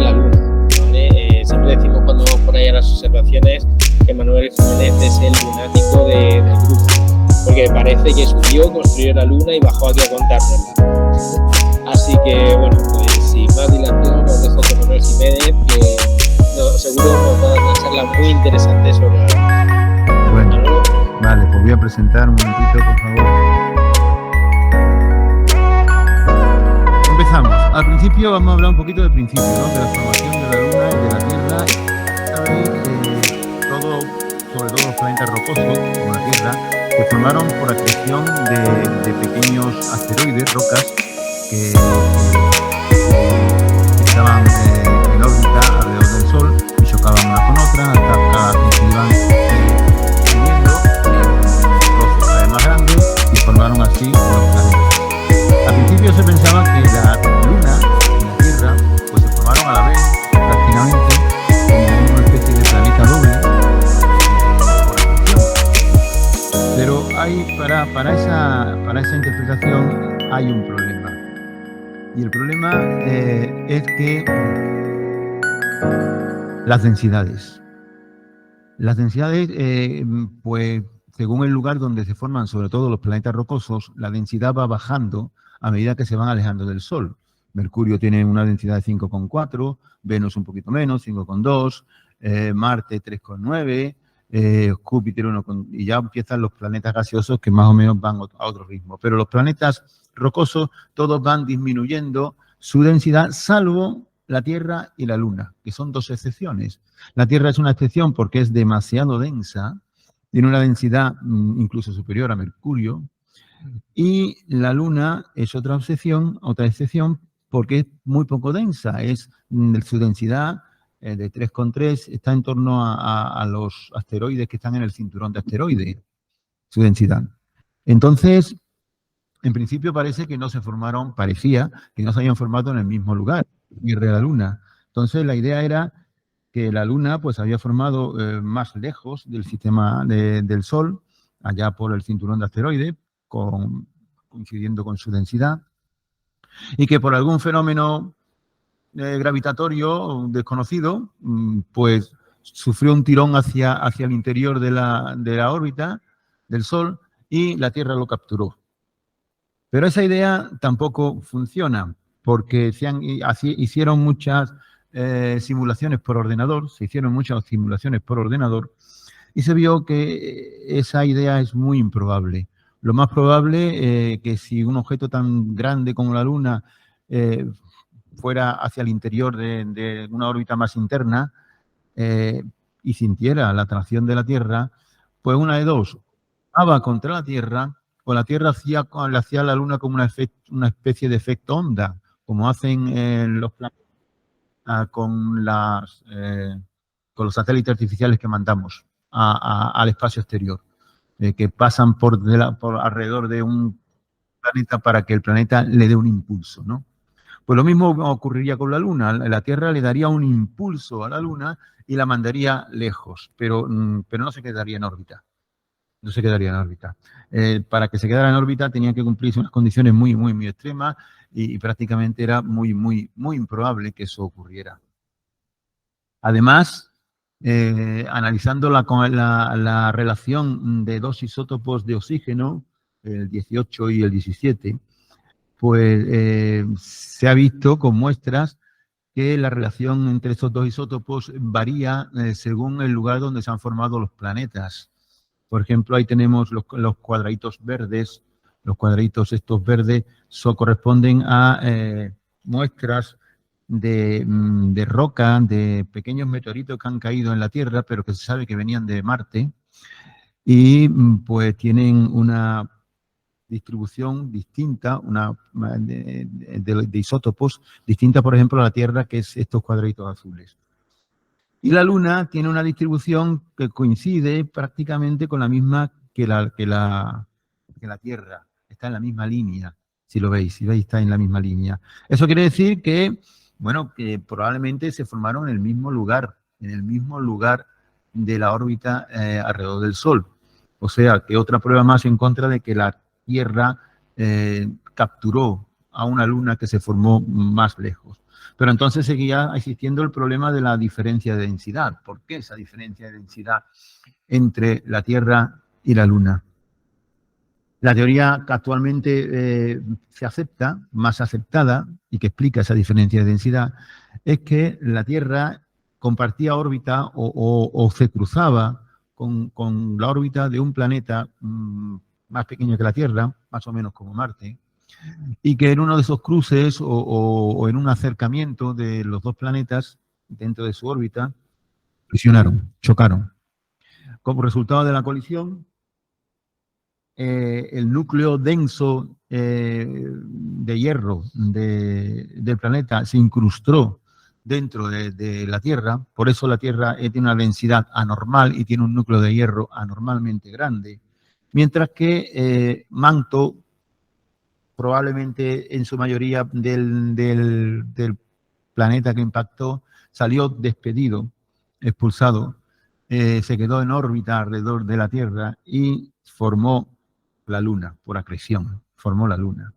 la Luna, ¿vale? Siempre decimos cuando vamos por ahí a las observaciones que Manuel Jiménez es el lunático del grupo, porque parece que subió, construyó la Luna y bajó aquí a contárnosla. Así que, bueno, pues sin más dilación os dejo con Manuel Jiménez, que seguro nos va a dar una charla muy interesante sobre la Luna. Bueno, vale, pues voy a presentar un momentito, por favor. Empezamos. Al principio vamos a hablar un poquito del principio, ¿no? De la formación de la Luna y de la Tierra. Sobre todo los planetas rocosos, como la Tierra, se formaron por acreción de pequeños asteroides, rocas, que estaban en órbita alrededor del Sol y chocaban unas con otras hasta que se iban uniendo trozos cada vez más grandes y formaron así los planetas. Al principio se pensaba que la Luna y la Tierra pues se formaron a la vez, prácticamente, como una especie de planeta doble por acreción. Pero para esa interpretación hay un problema. Y el problema es que las densidades, pues según el lugar donde se forman, sobre todo los planetas rocosos, la densidad va bajando a medida que se van alejando del Sol. Mercurio tiene una densidad de 5,4, Venus un poquito menos, 5,2, Marte 3,9, Júpiter 1, y ya empiezan los planetas gaseosos que más o menos van a otro ritmo. Pero los planetas rocosos todos van disminuyendo su densidad, salvo la Tierra y la Luna, que son dos excepciones. La Tierra es una excepción porque es demasiado densa, tiene una densidad incluso superior a Mercurio, y la Luna es otra excepción porque es muy poco densa, su densidad de 3,3 está en torno a los asteroides que están en el cinturón de asteroides, su densidad. Entonces, en principio parecía que no se habían formado en el mismo lugar, Tierra y la Luna. Entonces, la idea era que la Luna pues había formado más lejos del sistema del Sol, allá por el cinturón de asteroides, coincidiendo con su densidad, y que por algún fenómeno gravitatorio desconocido, pues sufrió un tirón hacia el interior de la órbita del Sol y la Tierra lo capturó. Pero esa idea tampoco funciona, porque hicieron muchas simulaciones por ordenador, y se vio que esa idea es muy improbable. Lo más probable que si un objeto tan grande como la Luna fuera hacia el interior de una órbita más interna y sintiera la atracción de la Tierra, pues una de dos, va contra la Tierra, o la Tierra hacía a la Luna como una especie de efecto onda, como hacen los planetas con los satélites artificiales que mandamos al espacio exterior, que pasan por alrededor de un planeta para que el planeta le dé un impulso, ¿no? Pues lo mismo ocurriría con la Luna. La Tierra le daría un impulso a la Luna y la mandaría lejos, pero no se quedaría en órbita. No se quedaría en órbita. Para que se quedara en órbita tenían que cumplirse unas condiciones muy, muy, muy extremas y prácticamente era muy, muy, muy improbable que eso ocurriera. Además, analizando la relación de dos isótopos de oxígeno, el 18 y el 17, pues se ha visto con muestras que la relación entre estos dos isótopos varía según el lugar donde se han formado los planetas. Por ejemplo, ahí tenemos los cuadraditos verdes. Los cuadraditos estos verdes corresponden a muestras de roca, de pequeños meteoritos que han caído en la Tierra, pero que se sabe que venían de Marte, y pues tienen una distribución distinta, de isótopos distinta, por ejemplo, a la Tierra, que es estos cuadraditos azules. Y la Luna tiene una distribución que coincide prácticamente con la misma que la Tierra. Está en la misma línea, si veis, está en la misma línea. Eso quiere decir que, bueno, que probablemente se formaron en el mismo lugar de la órbita alrededor del Sol. O sea, que otra prueba más en contra de que la Tierra capturó a una Luna que se formó más lejos. Pero entonces seguía existiendo el problema de la diferencia de densidad. ¿Por qué esa diferencia de densidad entre la Tierra y la Luna? La teoría que actualmente se acepta, más aceptada, y que explica esa diferencia de densidad, es que la Tierra compartía órbita o se cruzaba con la órbita de un planeta más pequeño que la Tierra, más o menos como Marte, y que en uno de esos cruces o en un acercamiento de los dos planetas dentro de su órbita, colisionaron, chocaron. Como resultado de la colisión, el núcleo denso de hierro del planeta se incrustó dentro de la Tierra, por eso la Tierra tiene una densidad anormal y tiene un núcleo de hierro anormalmente grande, mientras que manto, probablemente en su mayoría del planeta que impactó, salió despedido, expulsado, se quedó en órbita alrededor de la Tierra y formó la Luna, por acreción, formó la Luna.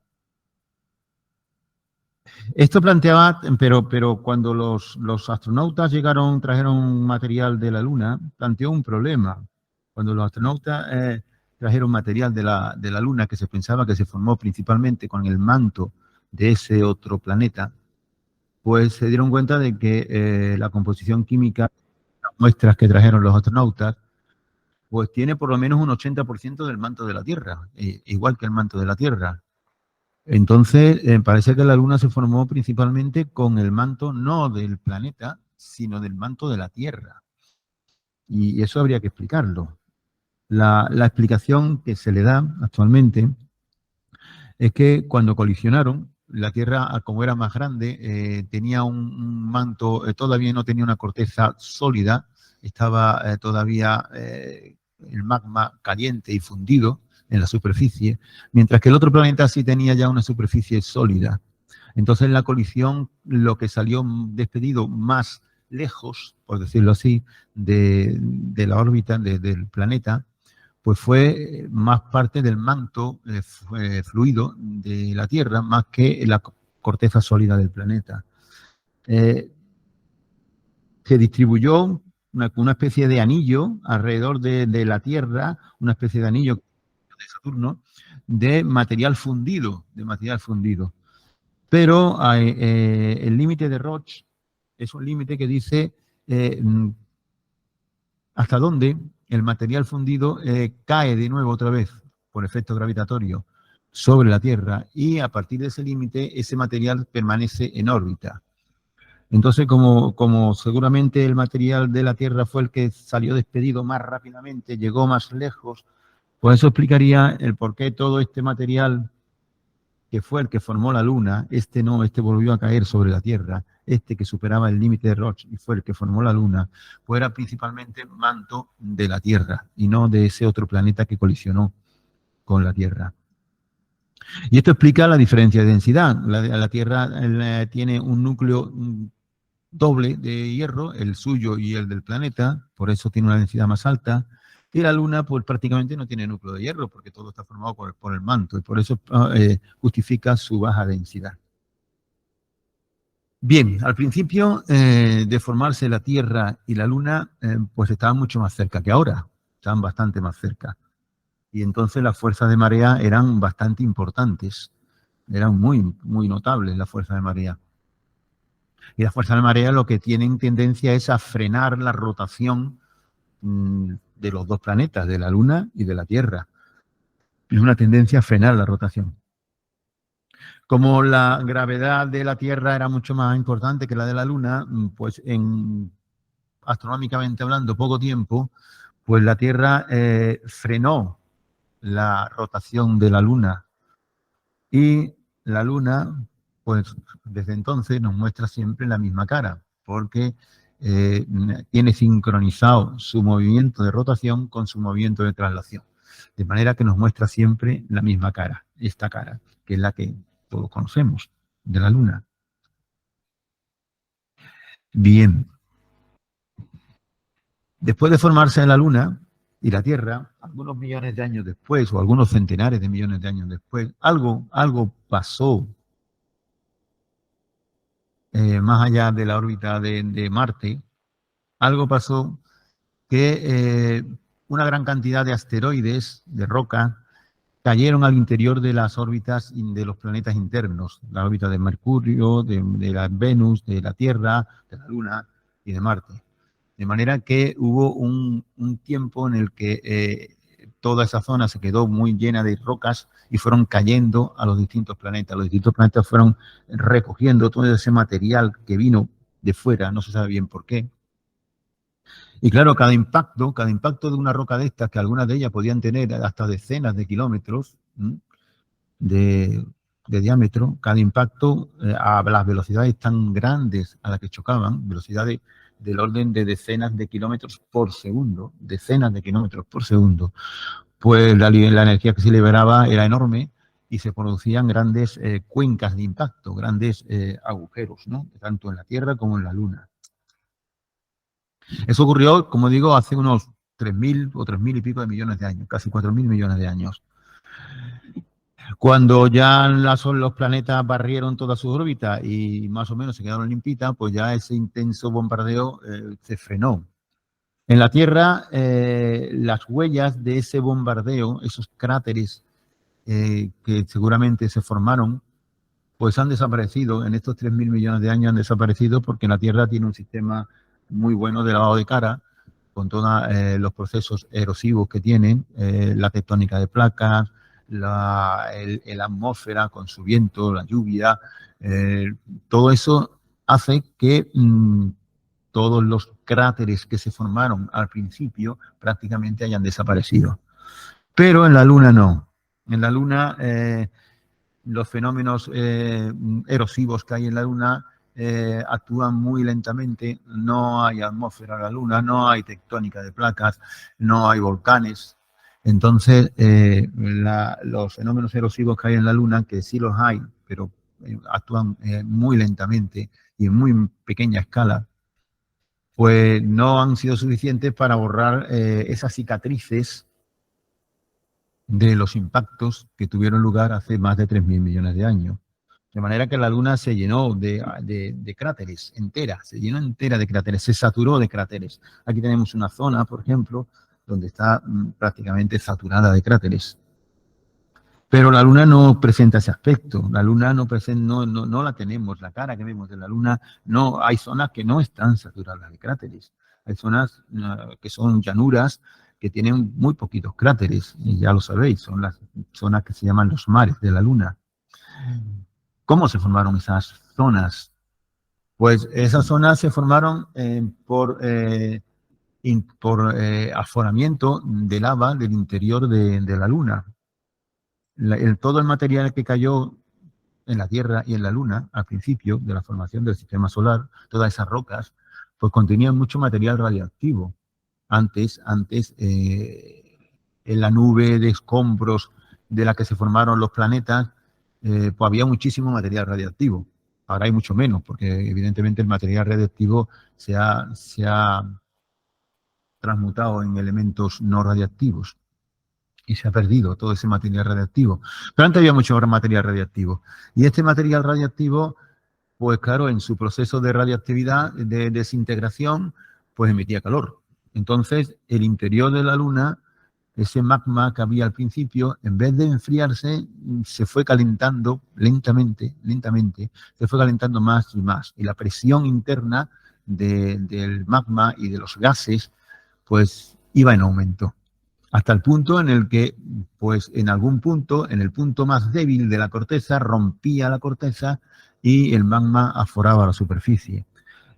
Esto planteaba, pero cuando los astronautas trajeron material de la Luna, planteó un problema. Cuando los astronautas trajeron material de la Luna, que se pensaba que se formó principalmente con el manto de ese otro planeta, pues se dieron cuenta de que la composición química, las muestras que trajeron los astronautas, pues tiene por lo menos un 80% del manto de la Tierra, igual que el manto de la Tierra. Entonces, parece que la Luna se formó principalmente con el manto no del planeta, sino del manto de la Tierra. Y eso habría que explicarlo. La explicación que se le da actualmente es que cuando colisionaron, la Tierra, como era más grande, tenía un manto, todavía no tenía una corteza sólida, estaba todavía el magma caliente y fundido en la superficie, mientras que el otro planeta sí tenía ya una superficie sólida. Entonces, en la colisión, lo que salió despedido más lejos, por decirlo así, de la órbita del planeta, pues fue más parte del manto fluido de la Tierra, más que la corteza sólida del planeta. Se distribuyó una especie de anillo alrededor de la Tierra, una especie de anillo de Saturno, de material fundido, Pero el límite de Roche es un límite que dice hasta dónde el material fundido cae de nuevo otra vez por efecto gravitatorio sobre la Tierra y a partir de ese límite ese material permanece en órbita. Entonces, como seguramente el material de la Tierra fue el que salió despedido más rápidamente, llegó más lejos, pues eso explicaría el por qué todo este material que fue el que formó la Luna, este volvió a caer sobre la Tierra, este que superaba el límite de Roche y fue el que formó la Luna, pues era principalmente manto de la Tierra y no de ese otro planeta que colisionó con la Tierra. Y esto explica la diferencia de densidad. La Tierra tiene un núcleo doble de hierro, el suyo y el del planeta, por eso tiene una densidad más alta. Y la Luna, pues prácticamente no tiene núcleo de hierro, porque todo está formado por el manto, y por eso justifica su baja densidad. Bien, al principio de formarse la Tierra y la Luna, pues estaban mucho más cerca que ahora, estaban bastante más cerca. Y entonces las fuerzas de marea eran bastante importantes, eran muy, muy notables las fuerzas de marea. Y las fuerzas de marea lo que tienen tendencia es a frenar la rotación de los dos planetas, de la Luna y de la Tierra. Es una tendencia a frenar la rotación. Como la gravedad de la Tierra era mucho más importante que la de la Luna, pues astronómicamente hablando, poco tiempo, pues la Tierra frenó la rotación de la Luna. Y la Luna, pues desde entonces nos muestra siempre la misma cara, porque tiene sincronizado su movimiento de rotación con su movimiento de traslación. De manera que nos muestra siempre la misma cara, esta cara, que es la que todos conocemos, de la Luna. Bien. Después de formarse la Luna y la Tierra, algunos millones de años después, o algunos centenares de millones de años después, algo pasó más allá de la órbita de Marte, algo pasó que una gran cantidad de asteroides, de roca, cayeron al interior de las órbitas de los planetas internos, la órbita de Mercurio, de la Venus, de la Tierra, de la Luna y de Marte. De manera que hubo un tiempo en el que toda esa zona se quedó muy llena de rocas y fueron cayendo a los distintos planetas. Los distintos planetas fueron recogiendo todo ese material que vino de fuera, no se sabe bien por qué. Y claro, cada impacto de una roca de estas, que algunas de ellas podían tener hasta decenas de kilómetros de, de diámetro, cada impacto a las velocidades tan grandes a las que chocaban, velocidades del orden de decenas de kilómetros por segundo, pues la energía que se liberaba era enorme y se producían grandes cuencas de impacto, grandes agujeros, ¿no? Tanto en la Tierra como en la Luna. Eso ocurrió, como digo, hace unos 3.000 o 3.000 y pico de millones de años, casi 4.000 millones de años. Cuando ya los planetas barrieron toda su órbita y más o menos se quedaron limpitas, pues ya ese intenso bombardeo se frenó. En la Tierra, las huellas de ese bombardeo, esos cráteres que seguramente se formaron, pues han desaparecido. En estos 3.000 millones de años han desaparecido porque la Tierra tiene un sistema muy bueno de lavado de cara, con todos los procesos erosivos que tienen, la tectónica de placas, la atmósfera con su viento, la lluvia, todo eso hace que todos los cráteres que se formaron al principio prácticamente hayan desaparecido. Pero en la Luna no. En la Luna los fenómenos erosivos que hay en la Luna actúan muy lentamente, no hay atmósfera en la Luna, no hay tectónica de placas, no hay volcanes. Entonces, los fenómenos erosivos que hay en la Luna, que sí los hay, pero actúan muy lentamente y en muy pequeña escala, pues no han sido suficientes para borrar esas cicatrices de los impactos que tuvieron lugar hace más de 3.000 millones de años. De manera que la Luna se llenó de cráteres entera, se llenó entera de cráteres, se saturó de cráteres. Aquí tenemos una zona, por ejemplo, donde está prácticamente saturada de cráteres. Pero la Luna no presenta ese aspecto. La Luna no la tenemos, la cara que vemos de la Luna, no, hay zonas que no están saturadas de cráteres. Hay zonas que son llanuras, que tienen muy poquitos cráteres, y ya lo sabéis, son las zonas que se llaman los mares de la Luna. ¿Cómo se formaron esas zonas? Pues esas zonas se formaron por aforamiento de lava del interior de la Luna. Todo el material que cayó en la Tierra y en la Luna al principio de la formación del sistema solar, todas esas rocas, pues contenían mucho material radiactivo. Antes en la nube de escombros de la que se formaron los planetas, pues había muchísimo material radiactivo. Ahora hay mucho menos, porque evidentemente el material radiactivo se ha transmutado en elementos no radiactivos y se ha perdido todo ese material radiactivo. Pero antes había mucho material radiactivo. Y este material radiactivo, pues claro, en su proceso de radiactividad, de desintegración, pues emitía calor. Entonces, el interior de la Luna, ese magma que había al principio, en vez de enfriarse, se fue calentando lentamente, se fue calentando más y más. Y la presión interna del magma y de los gases, pues iba en aumento. Hasta el punto en el que, pues en algún punto, en el punto más débil de la corteza, rompía la corteza y el magma aforaba la superficie.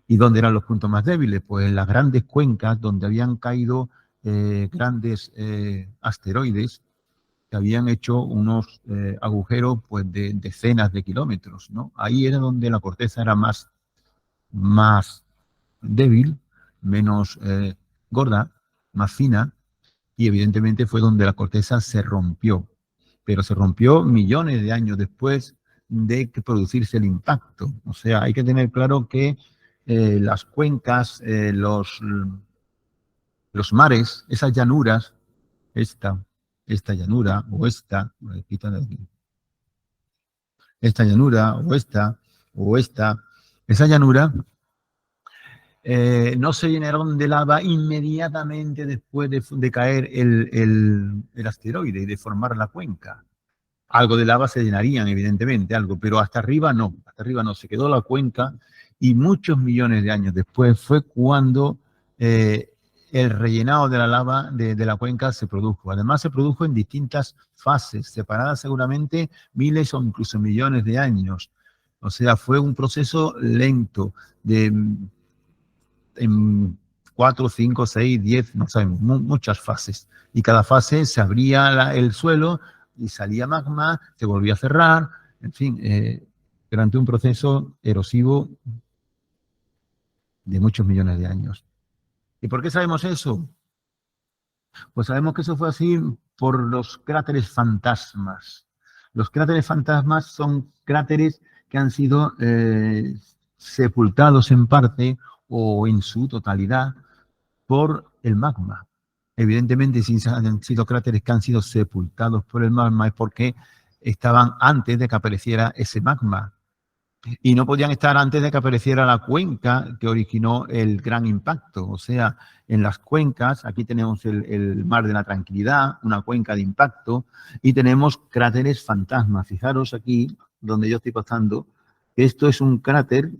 ¿Y dónde eran los puntos más débiles? Pues en las grandes cuencas donde habían caído grandes asteroides que habían hecho unos agujeros pues, de decenas de kilómetros, ¿no? Ahí era donde la corteza era más débil, menos gorda, más fina, y evidentemente fue donde la corteza se rompió. Pero se rompió millones de años después de producirse el impacto. O sea, hay que tener claro que las cuencas, los mares, esas llanuras, esta llanura o esta llanura o esta, Esa llanura no se llenaron de lava inmediatamente después de caer el asteroide y de formar la cuenca. Algo de lava se llenarían, evidentemente, algo, pero hasta arriba no, se quedó la cuenca y muchos millones de años después fue cuando el rellenado de la lava de la cuenca se produjo. Además, se produjo en distintas fases, separadas seguramente miles o incluso millones de años. O sea, fue un proceso lento en 4, 5, 6, 10, no sabemos, muchas fases. Y cada fase se abría el suelo y salía magma, se volvía a cerrar, en fin, durante un proceso erosivo de muchos millones de años. ¿Y por qué sabemos eso? Pues sabemos que eso fue así por los cráteres fantasmas. Los cráteres fantasmas son cráteres que han sido sepultados en parte o en su totalidad por el magma. Evidentemente, si han sido cráteres que han sido sepultados por el magma es porque estaban antes de que apareciera ese magma. Y no podían estar antes de que apareciera la cuenca que originó el gran impacto. O sea, en las cuencas, aquí tenemos el Mar de la Tranquilidad, una cuenca de impacto, y tenemos cráteres fantasmas. Fijaros aquí, donde yo estoy pasando, que esto es un cráter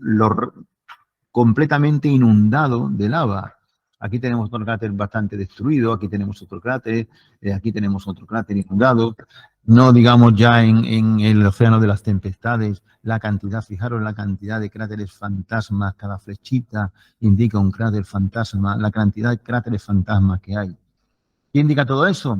completamente inundado de lava. Aquí tenemos otro cráter bastante destruido, aquí tenemos otro cráter, aquí tenemos otro cráter inundado. No digamos ya en el océano de las tempestades, la cantidad, fijaros la cantidad de cráteres fantasmas, cada flechita indica un cráter fantasma, la cantidad de cráteres fantasmas que hay. ¿Qué indica todo eso?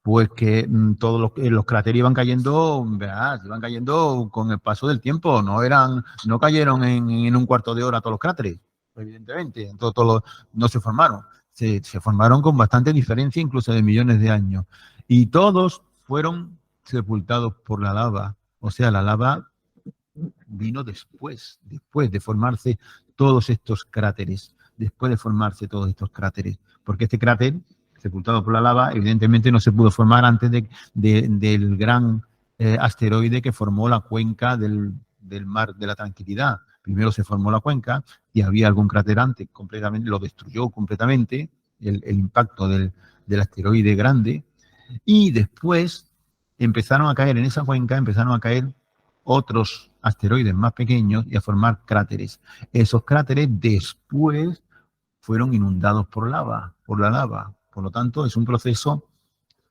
Pues que todos los cráteres iban cayendo, ¿verdad? Iban cayendo con el paso del tiempo, no cayeron en un cuarto de hora todos los cráteres, evidentemente, no se formaron, se formaron con bastante diferencia, incluso de millones de años, y todos fueron sepultados por la lava, o sea, la lava vino después de formarse todos estos cráteres, porque este cráter sepultado por la lava, evidentemente no se pudo formar antes del gran asteroide que formó la cuenca del Mar de la Tranquilidad. Primero se formó la cuenca y había algún cráter antes, completamente, lo destruyó completamente el impacto del asteroide grande, y después empezaron a caer en esa cuenca, otros asteroides más pequeños y a formar cráteres. Esos cráteres después fueron inundados por la lava. Por lo tanto, es un proceso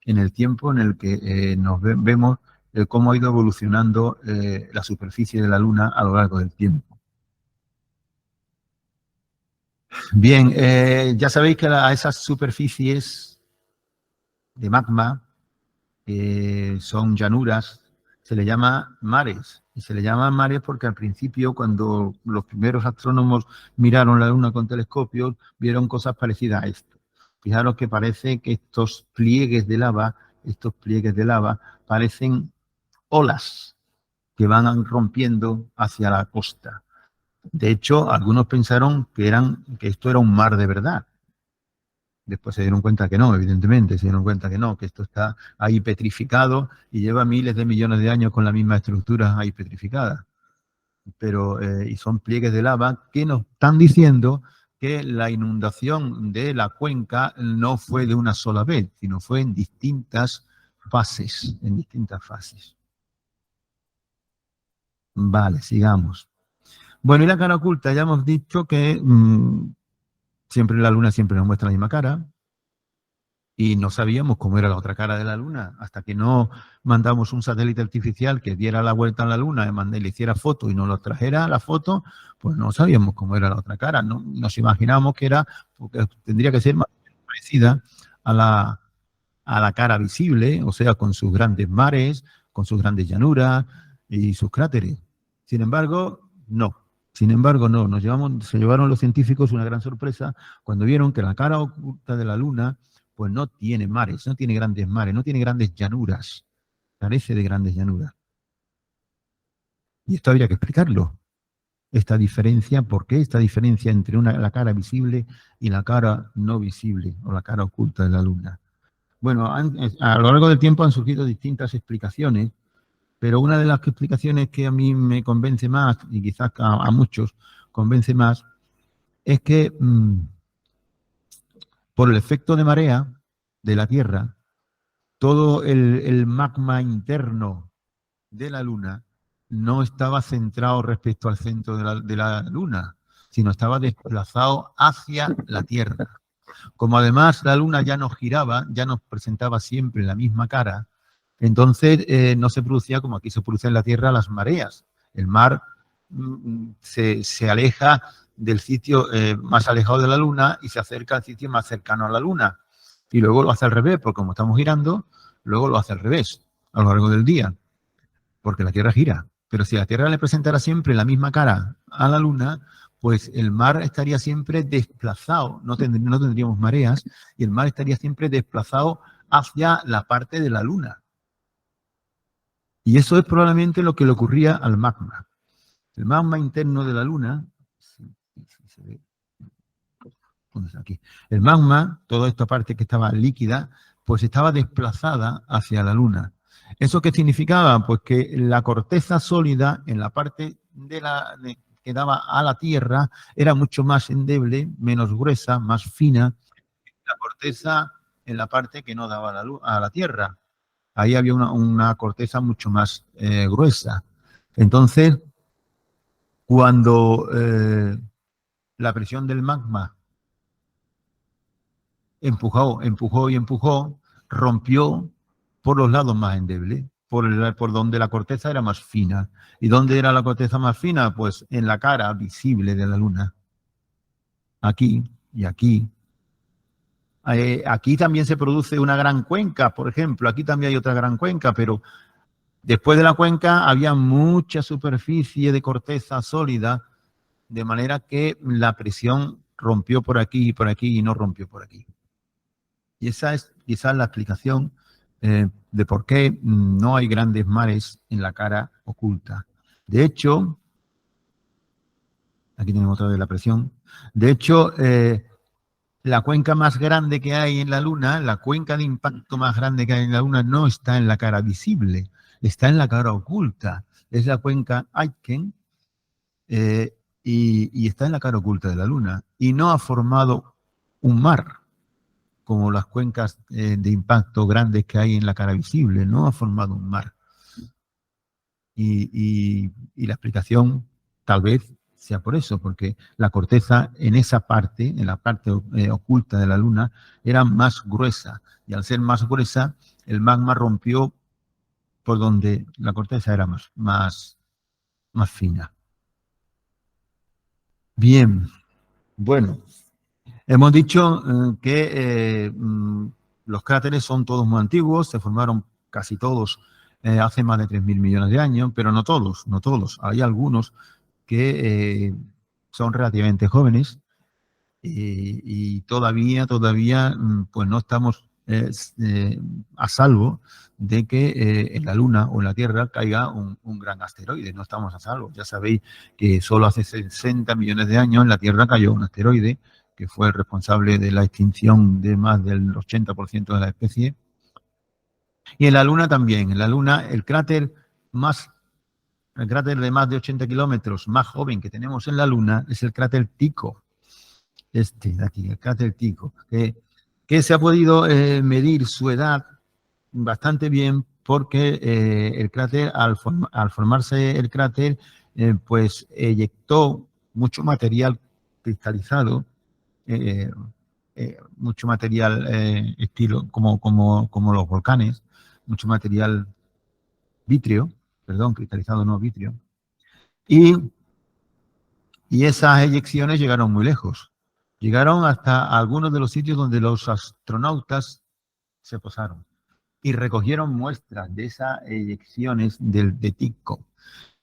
en el tiempo en el que vemos cómo ha ido evolucionando la superficie de la Luna a lo largo del tiempo. Bien, ya sabéis que a esas superficies de magma, son llanuras, se le llama mares. Y se le llama mares porque al principio, cuando los primeros astrónomos miraron la Luna con telescopios, vieron cosas parecidas a esto. Fijaros que parece que estos pliegues de lava parecen olas que van rompiendo hacia la costa. De hecho, algunos pensaron que esto era un mar de verdad. Después se dieron cuenta que no, evidentemente, que esto está ahí petrificado y lleva miles de millones de años con la misma estructura ahí petrificada. Pero, y son pliegues de lava que nos están diciendo que la inundación de la cuenca no fue de una sola vez, sino fue en distintas fases, Vale, sigamos. Bueno, y la cara oculta, ya hemos dicho que siempre la Luna siempre nos muestra la misma cara y no sabíamos cómo era la otra cara de la Luna hasta que no mandamos un satélite artificial que diera la vuelta a la Luna y le hiciera foto y nos lo trajera la foto, pues no sabíamos cómo era la otra cara. No, nos imaginamos que porque tendría que ser más parecida a la cara visible, o sea, con sus grandes mares, con sus grandes llanuras y sus cráteres. Sin embargo, no. Se llevaron los científicos una gran sorpresa cuando vieron que la cara oculta de la Luna pues no tiene mares, no tiene grandes mares, no tiene grandes llanuras, carece de grandes llanuras. Y esto habría que explicarlo. Esta diferencia, ¿por qué esta diferencia entre la cara visible y la cara no visible o la cara oculta de la Luna? Bueno, a lo largo del tiempo han surgido distintas explicaciones. Pero una de las explicaciones que a mí me convence más, y quizás a muchos convence más, es que por el efecto de marea de la Tierra, todo el magma interno de la Luna no estaba centrado respecto al centro de la Luna, sino estaba desplazado hacia la Tierra. Como además la Luna ya nos giraba, ya nos presentaba siempre la misma cara, entonces no se producía como aquí se produce en la Tierra las mareas. El mar se aleja del sitio más alejado de la Luna y se acerca al sitio más cercano a la Luna. Y luego lo hace al revés, porque como estamos girando, luego lo hace al revés a lo largo del día, porque la Tierra gira. Pero si la Tierra le presentara siempre la misma cara a la Luna, pues el mar estaría siempre desplazado, no tendríamos mareas, y el mar estaría siempre desplazado hacia la parte de la Luna. Y eso es probablemente lo que le ocurría al magma. El magma interno de la Luna, aquí, el magma, toda esta parte que estaba líquida, pues estaba desplazada hacia la Luna. ¿Eso qué significaba? Pues que la corteza sólida en la parte que daba a la Tierra era mucho más endeble, menos gruesa, más fina. La corteza en la parte que no daba a la Tierra. Ahí había una corteza mucho más gruesa. Entonces, cuando la presión del magma empujó, rompió por los lados más endebles, por donde la corteza era más fina. ¿Y dónde era la corteza más fina? Pues en la cara visible de la Luna. Aquí y aquí. Aquí también se produce una gran cuenca, por ejemplo. Aquí también hay otra gran cuenca, pero después de la cuenca había mucha superficie de corteza sólida, de manera que la presión rompió por aquí y no rompió por aquí. Y esa es quizás la explicación de por qué no hay grandes mares en la cara oculta. De hecho, aquí tenemos otra vez la presión. De hecho, la cuenca más grande que hay en la Luna, la cuenca de impacto más grande que hay en la Luna, no está en la cara visible, está en la cara oculta. Es la cuenca Aitken y está en la cara oculta de la Luna. Y no ha formado un mar, como las cuencas de impacto grandes que hay en la cara visible, no ha formado un mar. Y la explicación tal vez sea por eso, porque la corteza en esa parte, en la parte oculta de la Luna, era más gruesa. Y al ser más gruesa, el magma rompió por donde la corteza era más fina. Bien, bueno. Hemos dicho que los cráteres son todos muy antiguos, se formaron casi todos hace más de 3.000 millones de años, pero no todos. Hay algunos que son relativamente jóvenes y todavía pues no estamos a salvo de que en la Luna o en la Tierra caiga un gran asteroide. No estamos a salvo. Ya sabéis que solo hace 60 millones de años en la Tierra cayó un asteroide que fue el responsable de la extinción de más del 80% de la especie. Y en la Luna también. En la Luna el cráter de más de 80 kilómetros más joven que tenemos en la Luna es el cráter Tycho. Este de aquí, el cráter Tycho, que se ha podido medir su edad bastante bien porque el cráter, al formarse el cráter, pues eyectó mucho material cristalizado, mucho material estilo como los volcanes, mucho material cristalizado no vitrio, y esas eyecciones llegaron muy lejos. Llegaron hasta algunos de los sitios donde los astronautas se posaron y recogieron muestras de esas eyecciones de Tycho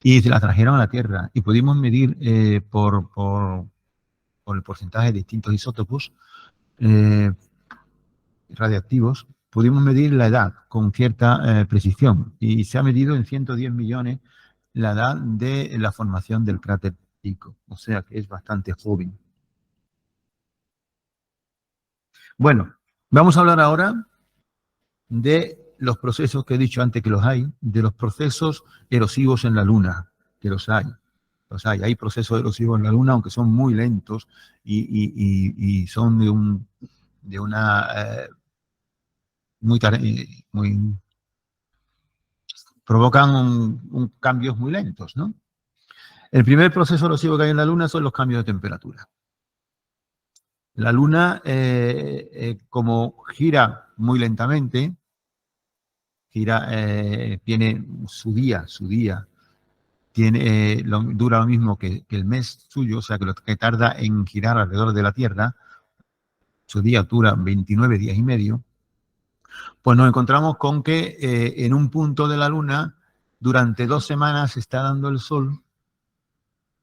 y se las trajeron a la Tierra y pudimos medir por el porcentaje de distintos isótopos radiactivos, pudimos medir la edad con cierta precisión y se ha medido en 110 millones la edad de la formación del cráter Tycho, o sea que es bastante joven. Bueno, vamos a hablar ahora de los procesos que he dicho antes que los hay, de los procesos erosivos en la Luna, que los hay. Hay procesos erosivos en la Luna, aunque son muy lentos y son de una muy provocan cambios muy lentos, ¿no? El primer proceso erosivo que hay en la Luna son los cambios de temperatura. La Luna, como gira muy lentamente, tiene su día, dura lo mismo que el mes suyo, o sea, que lo que tarda en girar alrededor de la Tierra, su día dura 29 días y medio, pues nos encontramos con que en un punto de la Luna, durante 2 semanas está dando el sol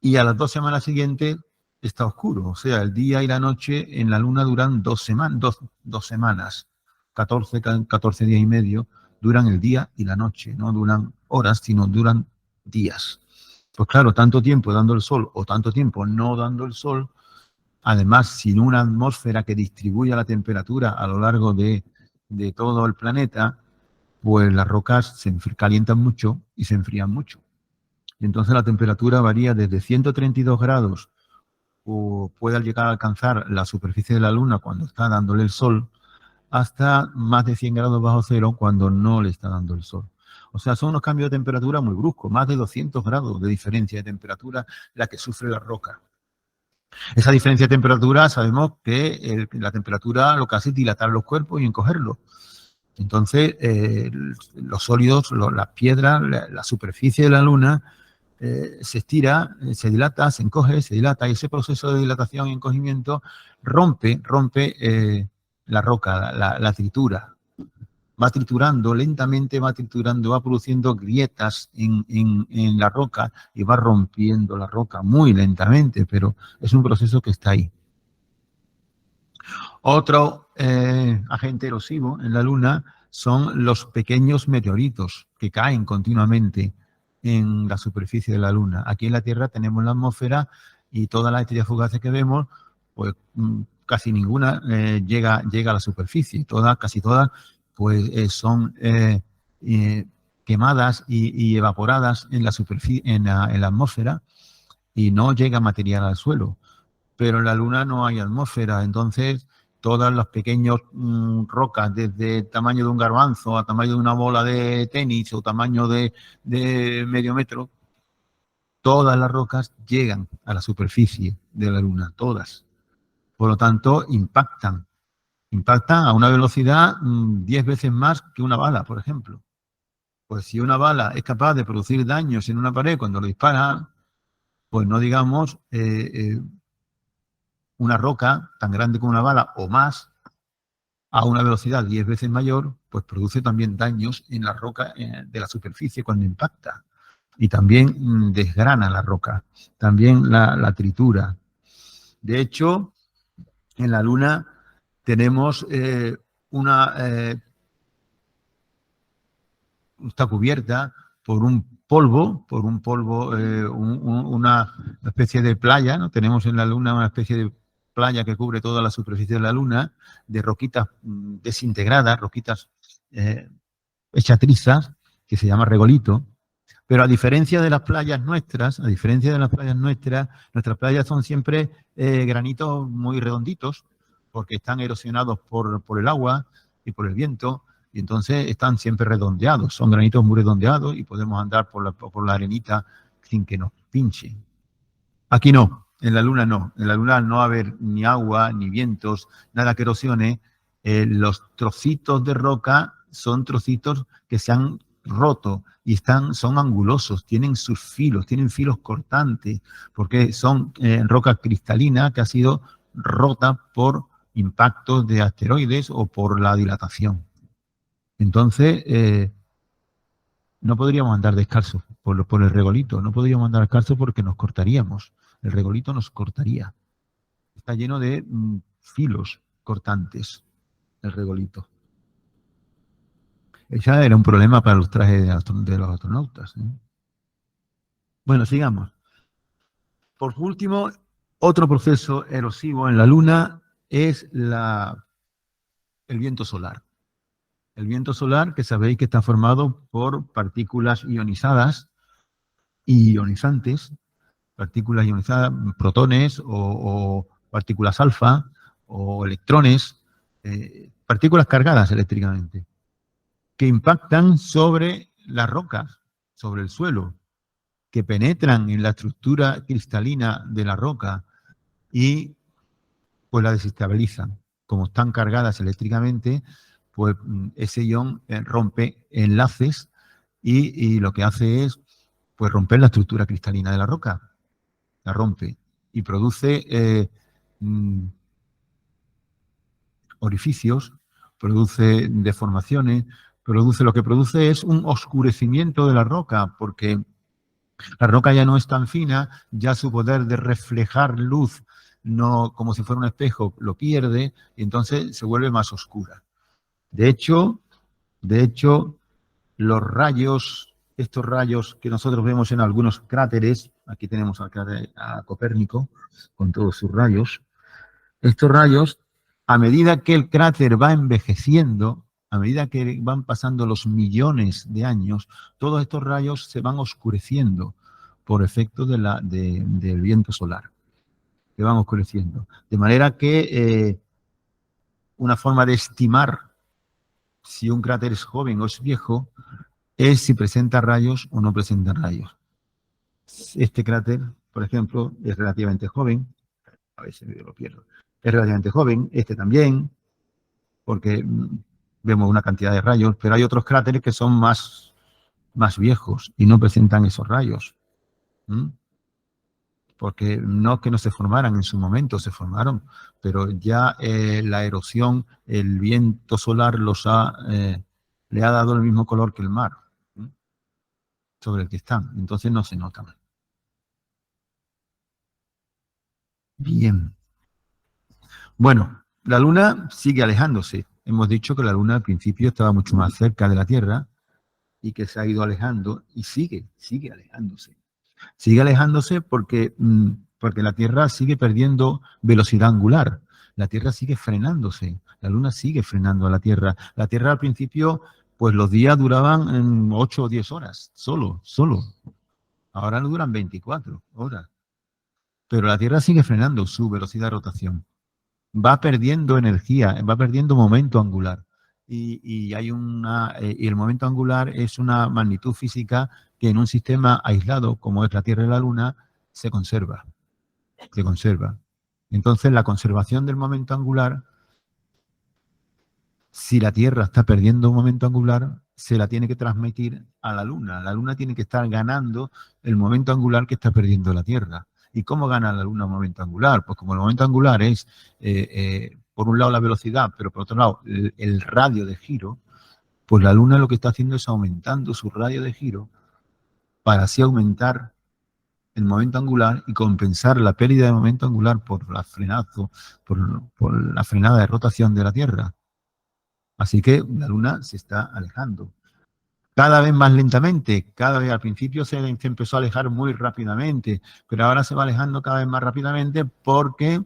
y a las 2 semanas siguientes está oscuro. O sea, el día y la noche en la Luna duran 2 semanas, 14 días y medio, duran el día y la noche, no duran horas, sino duran días. Pues claro, tanto tiempo dando el sol o tanto tiempo no dando el sol, además sin una atmósfera que distribuya la temperatura a lo largo de todo el planeta, pues las rocas se calientan mucho y se enfrían mucho. Y entonces la temperatura varía desde 132 grados, o puede llegar a alcanzar la superficie de la Luna cuando está dándole el sol, hasta más de 100 grados bajo cero cuando no le está dando el sol. O sea, son unos cambios de temperatura muy bruscos, más de 200 grados de diferencia de temperatura la que sufre la roca. Esa diferencia de temperatura sabemos que la temperatura lo que hace es dilatar los cuerpos y encogerlos. Entonces, los sólidos, las piedras, la superficie de la Luna se estira, se dilata, se encoge, se dilata, y ese proceso de dilatación y encogimiento rompe la roca, la tritura. Va triturando, lentamente va triturando, va produciendo grietas en la roca y va rompiendo la roca muy lentamente, pero es un proceso que está ahí. Otro agente erosivo en la Luna son los pequeños meteoritos que caen continuamente en la superficie de la Luna. Aquí en la Tierra tenemos la atmósfera y todas las estrellas fugaces que vemos, pues casi ninguna llega a la superficie. Casi todas, pues son quemadas y evaporadas en la superficie, en la atmósfera, y no llega material al suelo. Pero en la Luna no hay atmósfera, entonces todas las pequeñas rocas, desde el tamaño de un garbanzo a tamaño de una bola de tenis o tamaño de medio metro, todas las rocas llegan a la superficie de la Luna, todas. Por lo tanto, impactan a una velocidad 10 veces más que una bala, por ejemplo. Pues si una bala es capaz de producir daños en una pared cuando lo dispara, pues no digamos una roca tan grande como una bala o más, a una velocidad 10 veces mayor, pues produce también daños en la roca de la superficie cuando impacta. Y también desgrana la roca, también la tritura. De hecho, en la Luna tenemos está cubierta por un polvo, una especie de playa, ¿no? Tenemos en la Luna una especie de playa que cubre toda la superficie de la Luna, de roquitas desintegradas, roquitas hechas trizas, que se llama regolito. Pero a diferencia de las playas nuestras, nuestras playas son siempre granitos muy redonditos, porque están erosionados por el agua y por el viento, y entonces están siempre redondeados. Son granitos muy redondeados y podemos andar por la arenita sin que nos pinche. Aquí no, en la Luna no. En la Luna no va a haber ni agua, ni vientos, nada que erosione. Los trocitos de roca son trocitos que se han roto y son angulosos, tienen sus filos, tienen filos cortantes, porque son roca cristalina que ha sido rota por impactos de asteroides o por la dilatación. Entonces, no podríamos andar descalzos por el regolito, no podríamos andar descalzos porque nos cortaríamos, el regolito nos cortaría. Está lleno de filos cortantes, el regolito. Ese era un problema para los trajes de los astronautas. Bueno, sigamos. Por último, otro proceso erosivo en la Luna es el viento solar. El viento solar, que sabéis que está formado por partículas ionizadas y ionizantes, partículas ionizadas, protones o partículas alfa o electrones, partículas cargadas eléctricamente, que impactan sobre las rocas, sobre el suelo, que penetran en la estructura cristalina de la roca y pues la desestabilizan. Como están cargadas eléctricamente, pues ese ion rompe enlaces y lo que hace es pues romper la estructura cristalina de la roca. La rompe y produce orificios, produce deformaciones, produce lo que produce es un oscurecimiento de la roca, porque la roca ya no es tan fina, ya su poder de reflejar luz, no como si fuera un espejo, lo pierde y entonces se vuelve más oscura. De hecho, los rayos, estos rayos que nosotros vemos en algunos cráteres, aquí tenemos a Copérnico con todos sus rayos, estos rayos, a medida que el cráter va envejeciendo, a medida que van pasando los millones de años, todos estos rayos se van oscureciendo por efecto del viento solar, se van oscureciendo. De manera que una forma de estimar si un cráter es joven o es viejo es si presenta rayos o no presenta rayos. Este cráter, por ejemplo, es relativamente joven, a veces lo pierdo, es relativamente joven, este también, porque vemos una cantidad de rayos, pero hay otros cráteres que son más viejos y no presentan esos rayos. Porque no es que no se formaran en su momento, se formaron, pero ya la erosión, el viento solar le ha dado el mismo color que el mar sobre el que están, entonces no se notan. Bien. Bueno, la Luna sigue alejándose. Hemos dicho que la Luna al principio estaba mucho más cerca de la Tierra y que se ha ido alejando y sigue alejándose. Sigue alejándose porque la Tierra sigue perdiendo velocidad angular. La Tierra sigue frenándose. La Luna sigue frenando a la Tierra. La Tierra al principio, pues los días duraban en 8 o 10 horas, solo. Ahora no duran 24 horas. Pero la Tierra sigue frenando su velocidad de rotación. Va perdiendo energía, va perdiendo momento angular. Y el momento angular es una magnitud física que en un sistema aislado, como es la Tierra y la Luna, se conserva. Entonces, la conservación del momento angular, si la Tierra está perdiendo un momento angular, se la tiene que transmitir a la Luna. La Luna tiene que estar ganando el momento angular que está perdiendo la Tierra. ¿Y cómo gana la Luna un momento angular? Pues como el momento angular es, por un lado, la velocidad, pero por otro lado, el radio de giro, pues la Luna lo que está haciendo es aumentando su radio de giro para así aumentar el momento angular y compensar la pérdida de momento angular por la la frenada de rotación de la Tierra. Así que la Luna se está alejando. Cada vez más lentamente, cada vez al principio se empezó a alejar muy rápidamente, pero ahora se va alejando cada vez más rápidamente porque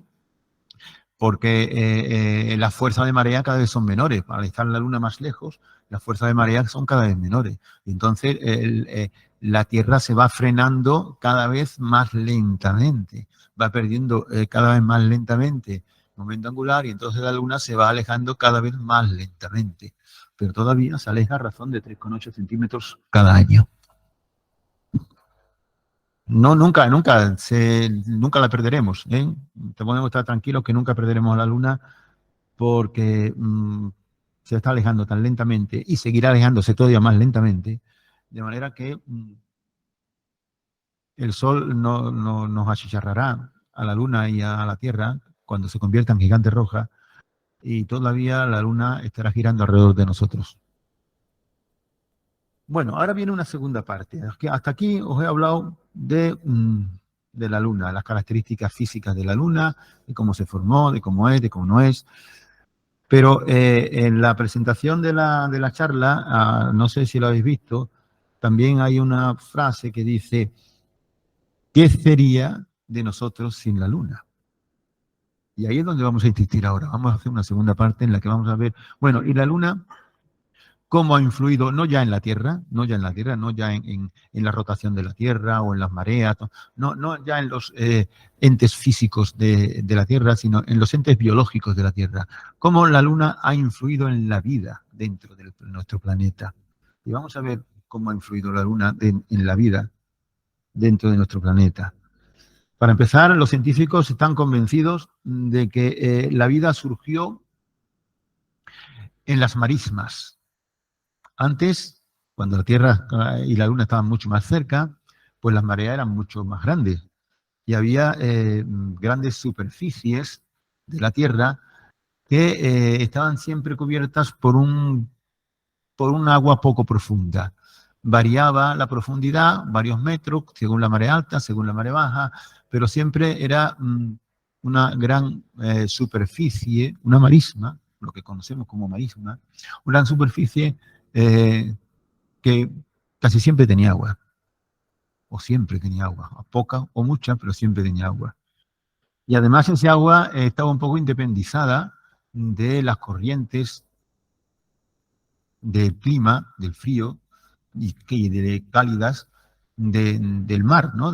las fuerzas de marea cada vez son menores. Al estar la Luna más lejos, las fuerzas de marea son cada vez menores. Entonces, la Tierra se va frenando cada vez más lentamente, va perdiendo cada vez más lentamente momento angular y entonces la Luna se va alejando cada vez más lentamente. Pero todavía se aleja a razón de 3,8 centímetros cada año. No, nunca la perderemos. Te podemos estar tranquilos que nunca perderemos a la Luna porque se está alejando tan lentamente y seguirá alejándose todavía más lentamente, de manera que el Sol no nos achicharrará a la Luna y a la Tierra cuando se convierta en gigante roja y todavía la Luna estará girando alrededor de nosotros. Bueno, ahora viene una segunda parte. Hasta aquí os he hablado de la Luna, las características físicas de la Luna, de cómo se formó, de cómo es, de cómo no es. Pero en la presentación de la charla, no sé si lo habéis visto, también hay una frase que dice, ¿qué sería de nosotros sin la Luna? Y ahí es donde vamos a insistir ahora. Vamos a hacer una segunda parte en la que vamos a ver, bueno, y la Luna, cómo ha influido, no ya en la Tierra, no ya en la rotación de la Tierra o en las mareas, no ya en los entes físicos de la Tierra, sino en los entes biológicos de la Tierra. Cómo la Luna ha influido en la vida dentro de nuestro planeta. Y vamos a ver cómo ha influido la Luna en la vida dentro de nuestro planeta. Para empezar, los científicos están convencidos de que la vida surgió en las marismas. Antes, cuando la Tierra y la Luna estaban mucho más cerca, pues las mareas eran mucho más grandes y había grandes superficies de la Tierra que estaban siempre cubiertas por un agua poco profunda. Variaba la profundidad, varios metros, según la marea alta, según la marea baja, pero siempre era una gran superficie, una marisma, lo que conocemos como marisma, una gran superficie que casi siempre tenía agua, o siempre tenía agua, poca o mucha, pero siempre tenía agua. Y además ese agua estaba un poco independizada de las corrientes del clima, del frío y de cálidas del mar, ¿no?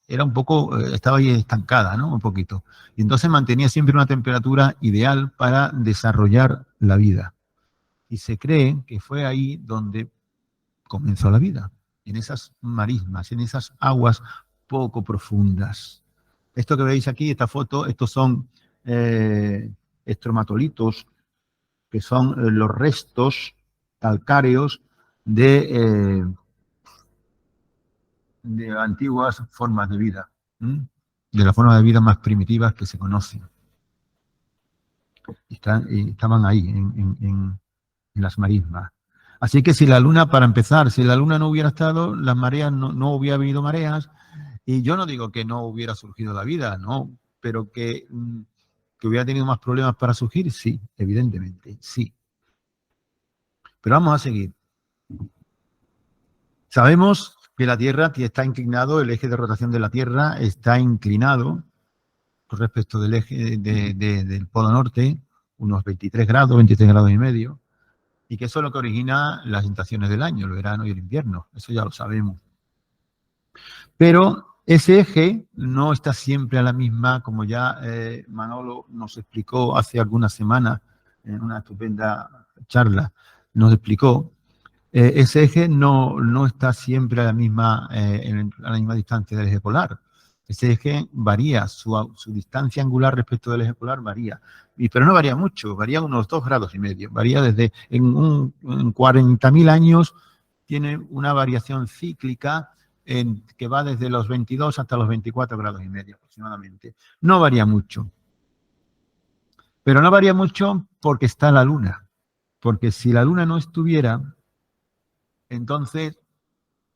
Era un poco, estaba ahí estancada, ¿no? Un poquito. Y entonces mantenía siempre una temperatura ideal para desarrollar la vida. Y se cree que fue ahí donde comenzó la vida, en esas marismas, en esas aguas poco profundas. Esto que veis aquí, esta foto, estos son estromatolitos, que son los restos calcáreos de antiguas formas de vida, de las formas de vida más primitivas que se conocen. Estaban ahí, en las marismas. Así que si la Luna, para empezar, si la Luna no hubiera estado, las mareas no hubiera habido mareas, y yo no digo que no hubiera surgido la vida, no, pero que hubiera tenido más problemas para surgir, sí, evidentemente, sí. Pero vamos a seguir. Sabemos que la Tierra está inclinado, el eje de rotación de la Tierra está inclinado con respecto del eje del polo norte, unos 23 grados y medio, y que eso es lo que origina las estaciones del año, el verano y el invierno, eso ya lo sabemos. Pero ese eje no está siempre a la misma, como ya Manolo nos explicó hace algunas semanas en una estupenda charla, nos explicó. Ese eje no está siempre a la misma distancia del eje polar. Ese eje varía, su distancia angular respecto del eje polar varía. Pero no varía mucho, varía unos 2,5 grados. Varía desde, en 40.000 años, tiene una variación cíclica que va desde los 22 hasta los 24,5 grados aproximadamente. No varía mucho. Pero no varía mucho porque está la Luna. Porque si la Luna no estuviera, entonces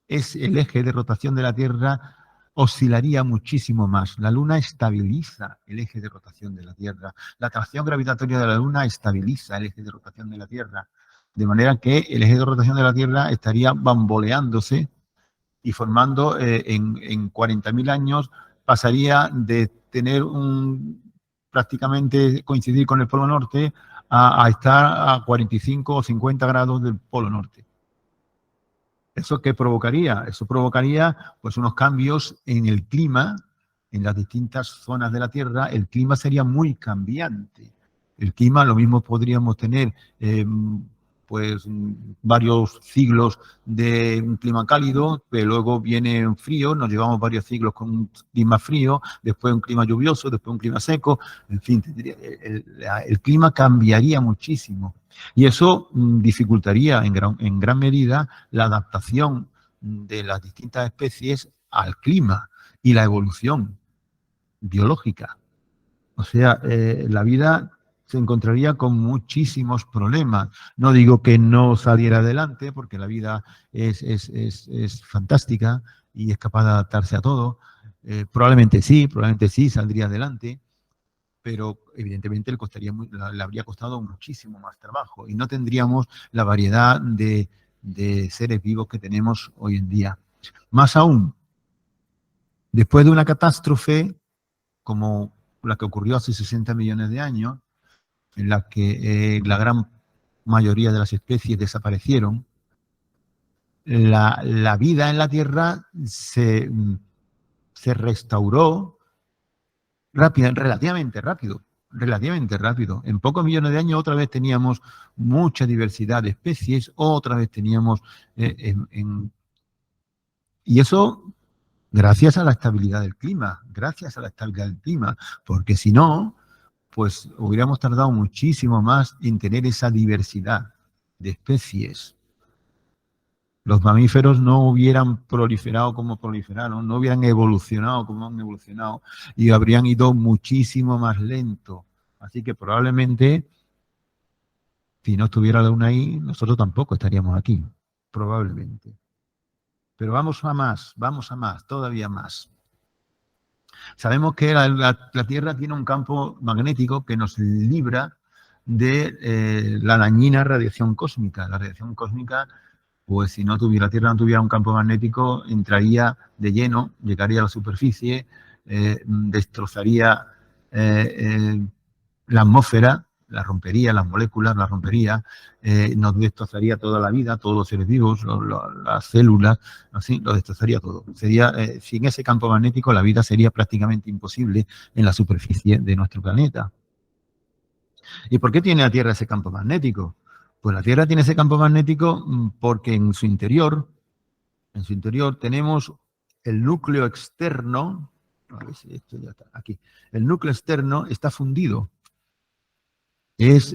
el eje de rotación de la Tierra oscilaría muchísimo más. La Luna estabiliza el eje de rotación de la Tierra. La atracción gravitatoria de la Luna estabiliza el eje de rotación de la Tierra. De manera que el eje de rotación de la Tierra estaría bamboleándose y formando en 40.000 años, pasaría de tener prácticamente coincidir con el Polo Norte a estar a 45 o 50 grados del Polo Norte. ¿Eso qué provocaría? Eso provocaría pues unos cambios en el clima, en las distintas zonas de la Tierra. El clima sería muy cambiante. El clima, lo mismo podríamos tener pues varios siglos de un clima cálido, pero luego viene un frío, nos llevamos varios siglos con un clima frío, después un clima lluvioso, después un clima seco, en fin, el clima cambiaría muchísimo. Y eso dificultaría en gran medida la adaptación de las distintas especies al clima y la evolución biológica. O sea, la vida se encontraría con muchísimos problemas. No digo que no saliera adelante, porque la vida es fantástica y es capaz de adaptarse a todo. Probablemente sí, saldría adelante, pero evidentemente le habría costado muchísimo más trabajo y no tendríamos la variedad de seres vivos que tenemos hoy en día. Más aún, después de una catástrofe como la que ocurrió hace 60 millones de años, en la que la gran mayoría de las especies desaparecieron, la vida en la Tierra se restauró relativamente rápido. Relativamente rápido. En pocos millones de años otra vez teníamos mucha diversidad de especies, otra vez teníamos... y eso gracias a la estabilidad del clima, gracias a la estabilidad del clima, porque si no, pues hubiéramos tardado muchísimo más en tener esa diversidad de especies. Los mamíferos no hubieran proliferado como proliferaron, no hubieran evolucionado como han evolucionado y habrían ido muchísimo más lento. Así que probablemente, si no estuviera la Luna ahí, nosotros tampoco estaríamos aquí, probablemente. Pero vamos a más, todavía más. Sabemos que la Tierra tiene un campo magnético que nos libra de la dañina radiación cósmica. La radiación cósmica, pues si no tuviera, la Tierra no tuviera un campo magnético, entraría de lleno, llegaría a la superficie, destrozaría la atmósfera, la rompería, las moléculas las rompería, nos destrozaría toda la vida, todos los seres vivos, las células, así, lo destrozaría todo. Sería, sin ese campo magnético, la vida sería prácticamente imposible en la superficie de nuestro planeta. ¿Y por qué tiene la Tierra ese campo magnético? Pues la Tierra tiene ese campo magnético porque en su interior tenemos el núcleo externo, a ver si esto ya está aquí, el núcleo externo está fundido. Es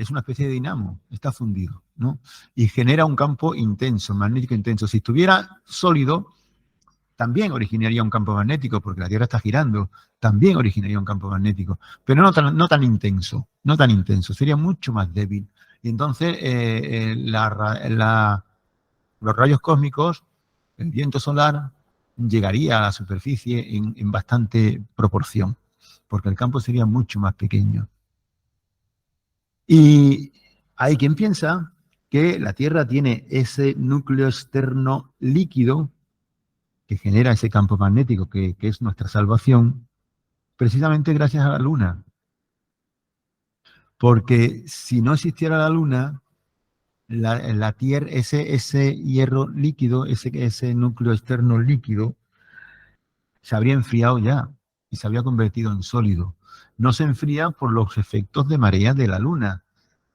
una especie de dinamo, está fundido, ¿no? Y genera un campo intenso, magnético intenso. Si estuviera sólido, también originaría un campo magnético, porque la Tierra está girando, también originaría un campo magnético, pero no tan intenso, sería mucho más débil. Y entonces los rayos cósmicos, el viento solar, llegaría a la superficie en bastante proporción, porque el campo sería mucho más pequeño. Y hay quien piensa que la Tierra tiene ese núcleo externo líquido que genera ese campo magnético que es nuestra salvación, precisamente gracias a la Luna. Porque si no existiera la Luna, la Tierra, ese hierro líquido, ese núcleo externo líquido, se habría enfriado ya y se habría convertido en sólido. No se enfría por los efectos de marea de la Luna.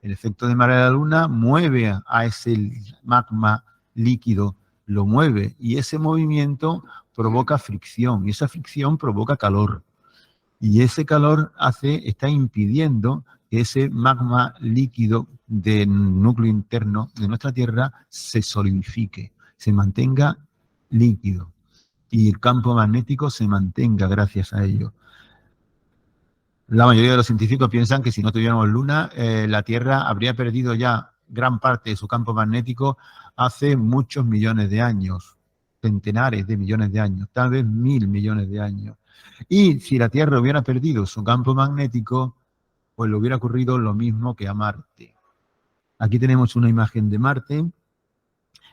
El efecto de marea de la Luna mueve a ese magma líquido, lo mueve, y ese movimiento provoca fricción, y esa fricción provoca calor. Y ese calor está impidiendo que ese magma líquido del núcleo interno de nuestra Tierra se solidifique, se mantenga líquido. Y el campo magnético se mantenga gracias a ello. La mayoría de los científicos piensan que si no tuviéramos Luna, la Tierra habría perdido ya gran parte de su campo magnético hace muchos millones de años, centenares de millones de años, tal vez 1.000 millones de años. Y si la Tierra hubiera perdido su campo magnético, pues le hubiera ocurrido lo mismo que a Marte. Aquí tenemos una imagen de Marte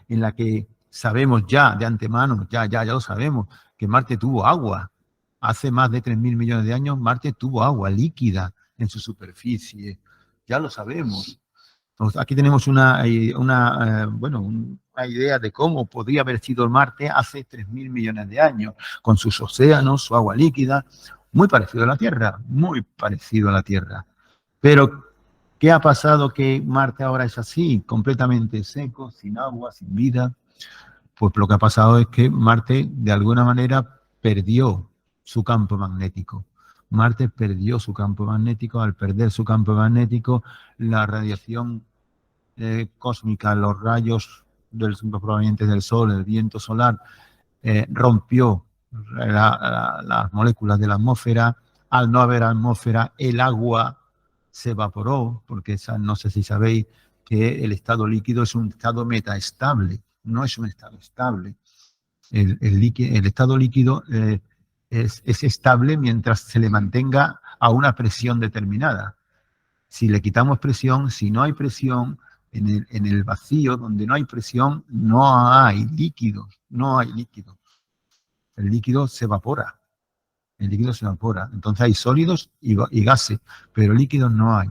en la que sabemos ya de antemano, ya lo sabemos, que Marte tuvo agua. Hace más de 3.000 millones de años Marte tuvo agua líquida en su superficie. Ya lo sabemos. Entonces, aquí tenemos una idea de cómo podría haber sido Marte hace 3.000 millones de años, con sus océanos, su agua líquida, muy parecido a la Tierra, muy parecido a la Tierra. Pero, ¿qué ha pasado que Marte ahora es así, completamente seco, sin agua, sin vida? Pues lo que ha pasado es que Marte, de alguna manera, perdió su campo magnético. Marte perdió su campo magnético. Al perder su campo magnético, la radiación cósmica, los rayos provenientes del Sol, el viento solar, rompió las moléculas de la atmósfera. Al no haber atmósfera, el agua se evaporó, porque no sé si sabéis que el estado líquido es un estado metaestable, no es un estado estable. El estado líquido es estable mientras se le mantenga a una presión determinada. Si le quitamos presión, si no hay presión, en el vacío, donde no hay presión, no hay líquidos, no hay líquidos. El líquido se evapora. El líquido se evapora. Entonces hay sólidos y gases, pero líquidos no hay.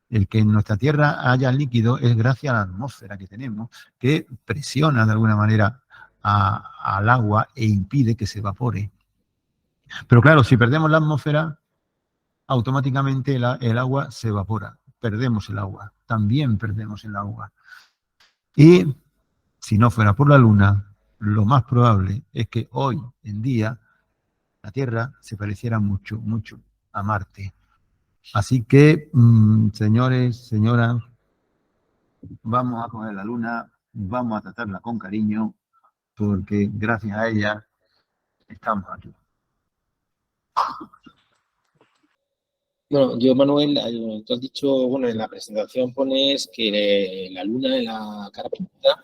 El que en nuestra Tierra haya líquido es gracias a la atmósfera que tenemos, que presiona de alguna manera al agua e impide que se evapore. Pero claro, si perdemos la atmósfera, automáticamente el agua se evapora. Perdemos el agua, también perdemos el agua. Y si no fuera por la Luna, lo más probable es que hoy en día la Tierra se pareciera mucho, mucho a Marte. Así que, señores, señoras, vamos a coger la Luna, vamos a tratarla con cariño, porque gracias a ella estamos aquí. Bueno, yo, Manuel, tú has dicho, bueno, en la presentación pones que la luna en la cara oculta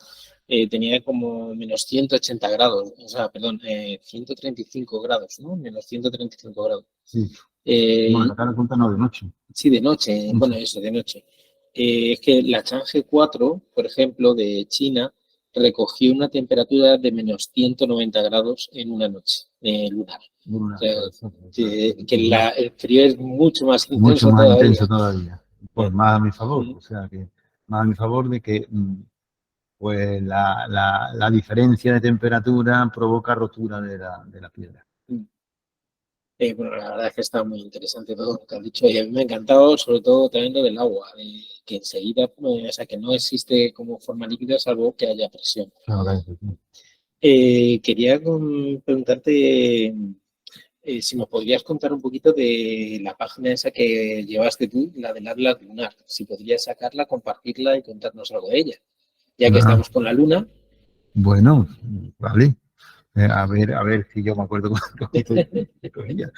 tenía como menos 180 grados, o sea, perdón, 135 grados, ¿no? Menos 135 grados. Sí. Bueno, la cara oculta no, de noche. Sí, de noche, bueno, eso, de noche. Es que la Chang'e 4, por ejemplo, de China, recogió una temperatura de menos 190 grados en una noche lunar. O sea, que el frío es mucho más intenso mucho más todavía. Intenso todavía. Pues más a mi favor, o sea que más a mi favor de que pues la diferencia de temperatura provoca rotura de la piedra. Bueno, la verdad es que está muy interesante todo lo que has dicho y a mí me ha encantado, sobre todo también lo del agua, que enseguida, o sea, que no existe como forma líquida salvo que haya presión. Quería preguntarte si nos podrías contar un poquito de la página esa que llevaste tú, la del Atlas Lunar, si podrías sacarla, compartirla y contarnos algo de ella, ya que estamos con la Luna. Bueno, vale. A ver si yo me acuerdo cuánto cogía.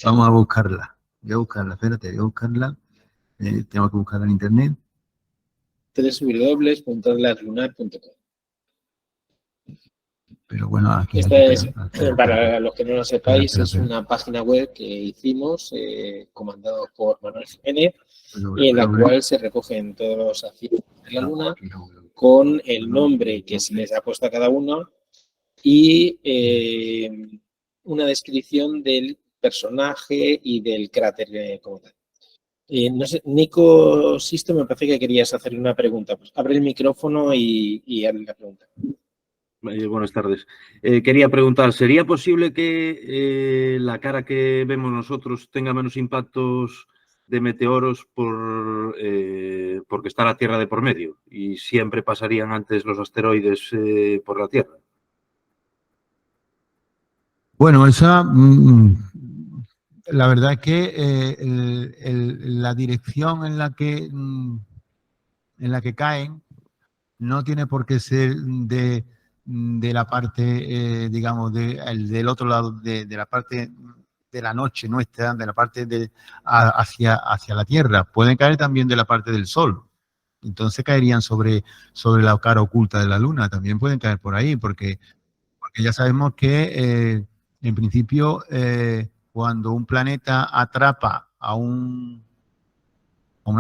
Vamos a buscarla. Voy a buscarla, espérate, voy a buscarla. Tengo que buscarla en internet. www.atlaslunar.com. Pero bueno, aquí. Esta es, para los que no lo sepáis, es una página web que hicimos, comandado por Manuel Jiménez, y en la cual se recogen todos los accidentes de la Luna con el nombre que se les ha puesto a cada uno y una descripción del personaje y del cráter como tal. No sé, Nico Sisto, me parece que querías hacerle una pregunta. Pues abre el micrófono y hazle la pregunta. Buenas tardes. Quería preguntar, ¿sería posible que la cara que vemos nosotros tenga menos impactos de meteoros porque está la Tierra de por medio y siempre pasarían antes los asteroides por la Tierra? Bueno, la verdad es que la dirección en la que caen no tiene por qué ser de la parte, digamos, del otro lado, de la parte de la noche nuestra, de la parte hacia la Tierra. Pueden caer también de la parte del Sol. Entonces caerían sobre la cara oculta de la Luna. También pueden caer por ahí, porque ya sabemos que, en principio, cuando un planeta atrapa a una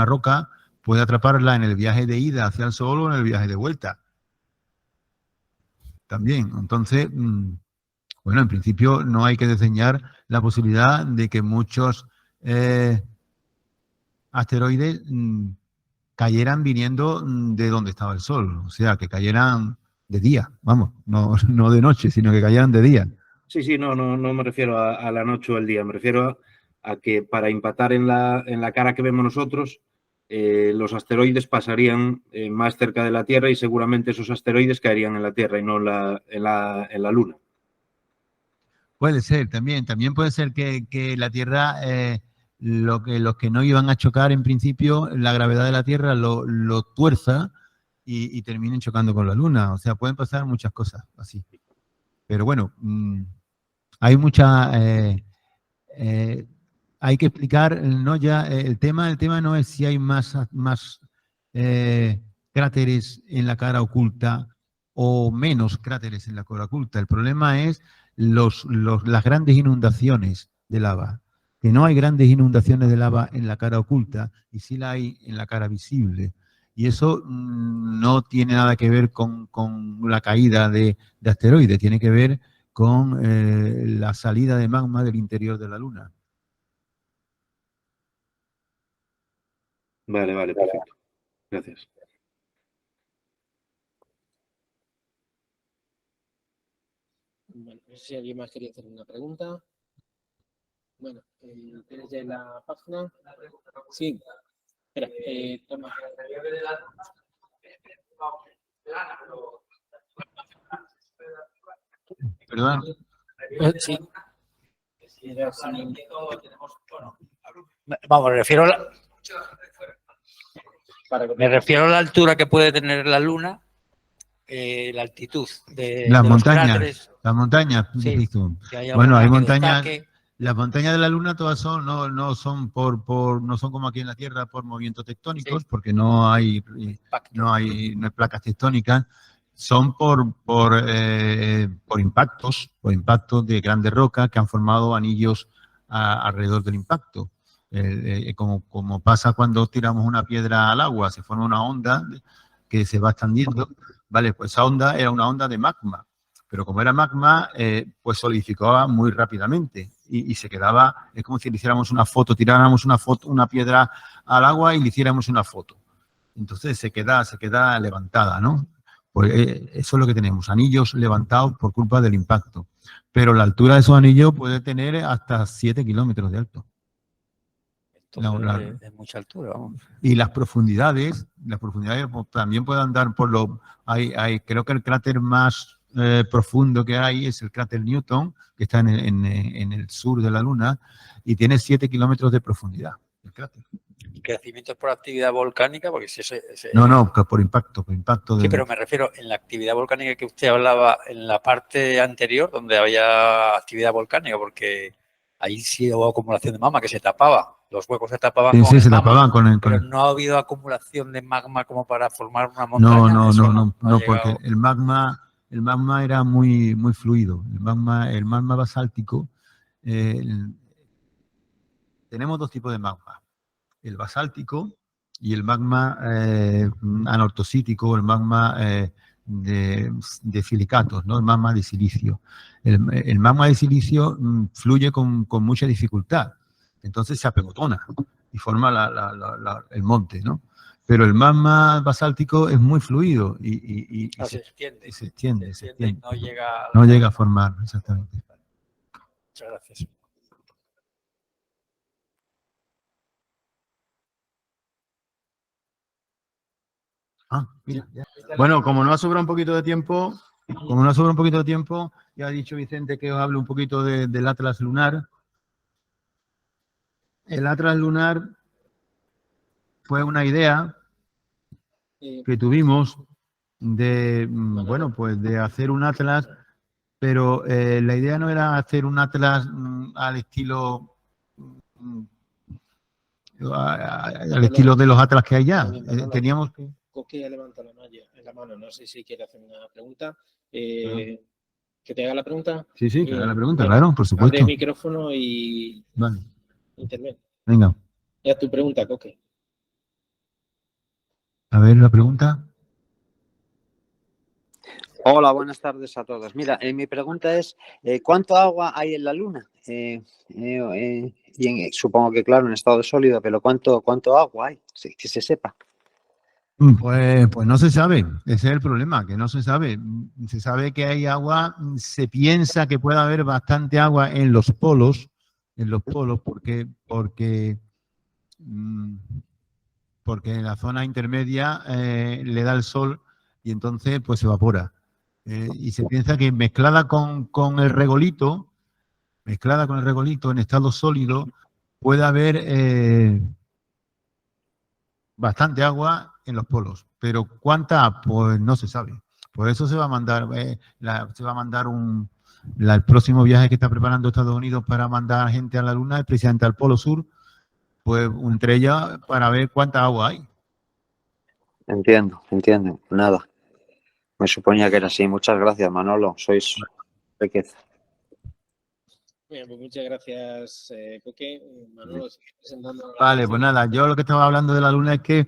roca, puede atraparla en el viaje de ida hacia el Sol o en el viaje de vuelta. También. Entonces, bueno, en principio no hay que desdeñar la posibilidad de que muchos asteroides cayeran viniendo de donde estaba el Sol. O sea, que cayeran de día, vamos, no de noche, sino que cayeran de día. Sí, no me refiero a la noche o el día, me refiero a que para impactar en la cara que vemos nosotros, los asteroides pasarían más cerca de la Tierra y seguramente esos asteroides caerían en la Tierra y no en la Luna. Puede ser, también puede ser que la Tierra, los que no iban a chocar en principio, la gravedad de la Tierra lo tuerza y terminen chocando con la Luna. O sea, pueden pasar muchas cosas así. Pero bueno, hay hay que explicar, ¿no? Ya el tema no es si hay más cráteres en la cara oculta o menos cráteres en la cara oculta. El problema es las grandes inundaciones de lava. Que no hay grandes inundaciones de lava en la cara oculta y sí la hay en la cara visible. Y eso no tiene nada que ver con la caída de asteroides, tiene que ver con la salida de magma del interior de la Luna. Vale, perfecto. Gracias. Bueno, no sé si alguien más quería hacer una pregunta. Bueno, ¿tienes ya la página? Sí. Espera, toma. ¿Perdón? Sí. Vamos, me refiero a la altura que puede tener la Luna, la altitud de Las los montañas. cráteres. Las montañas, Sí, dices tú. que hay Bueno, alguna hay que montañas. destaque. Las montañas de la Luna todas son, no son no son como aquí en la Tierra por movimientos tectónicos, Sí. porque no hay placas tectónicas, son por impactos de grandes rocas que han formado anillos alrededor del impacto. Como pasa cuando tiramos una piedra al agua, se forma una onda que se va extendiendo, vale, pues esa onda era una onda de magma. Pero como era magma, pues solidificaba muy rápidamente y se quedaba, es como si le hiciéramos una foto, tiráramos una piedra al agua y le hiciéramos una foto. Entonces se queda levantada, ¿no? Pues eso es lo que tenemos, anillos levantados por culpa del impacto. Pero la altura de esos anillos puede tener hasta 7 kilómetros de alto. Entonces, es mucha altura, vamos. Y las profundidades pues, también pueden andar por creo que el cráter más profundo que hay es el cráter Newton, que está en el sur de la Luna, y tiene 7 kilómetros de profundidad, el cráter. ¿Y crecimientos por actividad volcánica? Porque si No, por impacto. Sí, pero me refiero en la actividad volcánica que usted hablaba en la parte anterior, donde había actividad volcánica, porque ahí sí hubo acumulación de magma que se tapaba. Los huecos se tapaban sí, se tapaban pero no ha habido acumulación de magma como para formar una montaña. No, porque el magma era muy fluido. El magma basáltico, tenemos dos tipos de magma. El basáltico y el magma anortosítico, el magma de silicatos, ¿no? El magma de silicio. El magma de silicio fluye con mucha dificultad. Entonces se apegotona y forma el monte, ¿no? Pero el magma basáltico es muy fluido y se extiende. Se extiende. Y no llega a formar, exactamente. Muchas gracias. Mira. Bueno, como nos ha sobrado un poquito de tiempo, ya ha dicho Vicente que os hable un poquito del Atlas lunar. El Atlas lunar fue una idea que tuvimos de hacer un Atlas, pero la idea no era hacer un Atlas al estilo de los Atlas que hay ya. Teníamos que... Coque levanta la mano, no sé si quiere hacer una pregunta. ¿Que te haga la pregunta? Sí, que haga la pregunta, claro, por supuesto. Abre el micrófono y interviene. Venga. Ya tu pregunta, Coque. A ver, la pregunta. Hola, buenas tardes a todos. Mira, mi pregunta es, ¿cuánto agua hay en la Luna? Supongo que, claro, en estado sólido, pero ¿cuánto agua hay? Que se sepa. Pues no se sabe, ese es el problema, que no se sabe. Se sabe que hay agua, se piensa que puede haber bastante agua en los polos, porque en la zona intermedia le da el sol y entonces pues se evapora. Y se piensa que mezclada con el regolito en estado sólido, puede haber bastante agua en los polos, pero ¿cuánta? Pues no se sabe. Por eso se va a mandar, el próximo viaje que está preparando Estados Unidos para mandar gente a la Luna, es precisamente al Polo Sur, pues entre ellas para ver cuánta agua hay. Entiendo. Nada. Me suponía que era así. Muchas gracias, Manolo. Sois riqueza. Bien, pues muchas gracias, Coque. Manolo, sigue presentando. Vale, pues nada, yo lo que estaba hablando de la Luna es que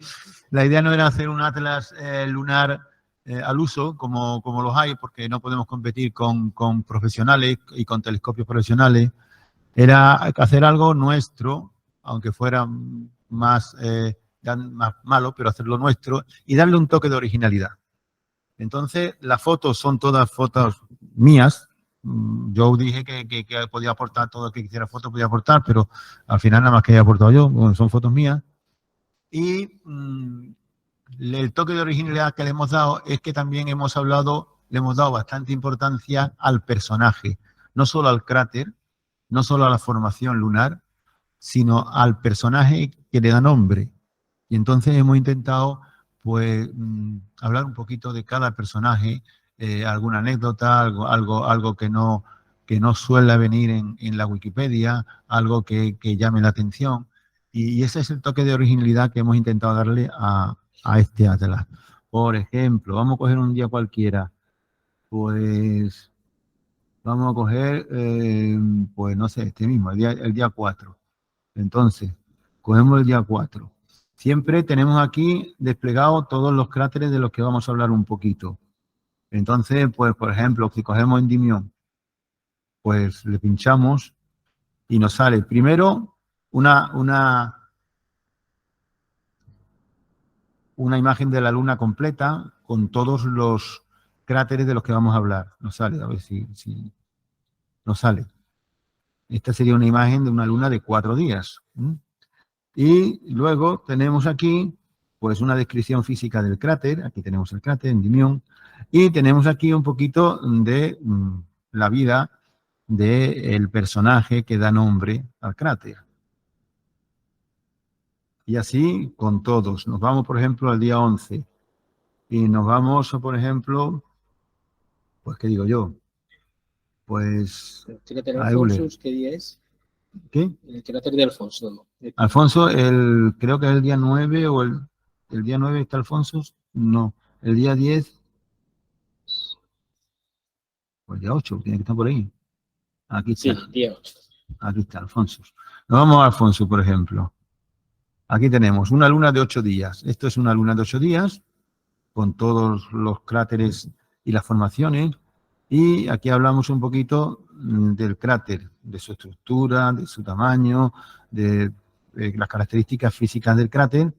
la idea no era hacer un Atlas lunar al uso, como los hay, porque no podemos competir con profesionales y con telescopios profesionales. Era hacer algo nuestro, aunque fuera más más malo, pero hacerlo nuestro y darle un toque de originalidad. Entonces, las fotos son todas fotos mías. Yo dije que podía aportar todo el que quisiera fotos, podía aportar, pero al final nada más que he aportado yo, bueno, son fotos mías. Y el toque de originalidad que le hemos dado es que también le hemos dado bastante importancia al personaje, no solo al cráter, no solo a la formación lunar, sino al personaje que le da nombre. Y entonces hemos intentado, pues, hablar un poquito de cada personaje, alguna anécdota, algo que no suele venir en la Wikipedia, algo que llame la atención. Y ese es el toque de originalidad que hemos intentado darle a este atlas. Por ejemplo, vamos a coger un día cualquiera, pues vamos a coger, pues no sé, este mismo, el día 4. Entonces, cogemos el día 4. Siempre tenemos aquí desplegados todos los cráteres de los que vamos a hablar un poquito. Entonces, pues, por ejemplo, si cogemos Endymion, pues le pinchamos y nos sale primero una imagen de la luna completa con todos los cráteres de los que vamos a hablar. Nos sale, a ver si nos sale. Esta sería una imagen de una luna de 4 días. Y luego tenemos aquí, pues, una descripción física del cráter. Aquí tenemos el cráter, Endymion. Y tenemos aquí un poquito de la vida del personaje que da nombre al cráter. Y así con todos. Nos vamos, por ejemplo, al día 11. Y nos vamos, por ejemplo, pues, ¿qué digo yo? Pues ¿El cráter a Euler. Alfonso qué día es? ¿Qué? El cráter de Alfonso, ¿no? Alfonso, creo que es el día 9 o el día 9 está Alfonso. No, el día 10 o el día 8, tiene que estar por ahí. Aquí está. Sí, día 8. Aquí está Alfonso. Nos vamos a Alfonso, por ejemplo. Aquí tenemos una luna de 8 días. Esto es una luna de 8 días con todos los cráteres y las formaciones. Y aquí hablamos un poquito del cráter, de su estructura, de su tamaño, de las características físicas del cráter.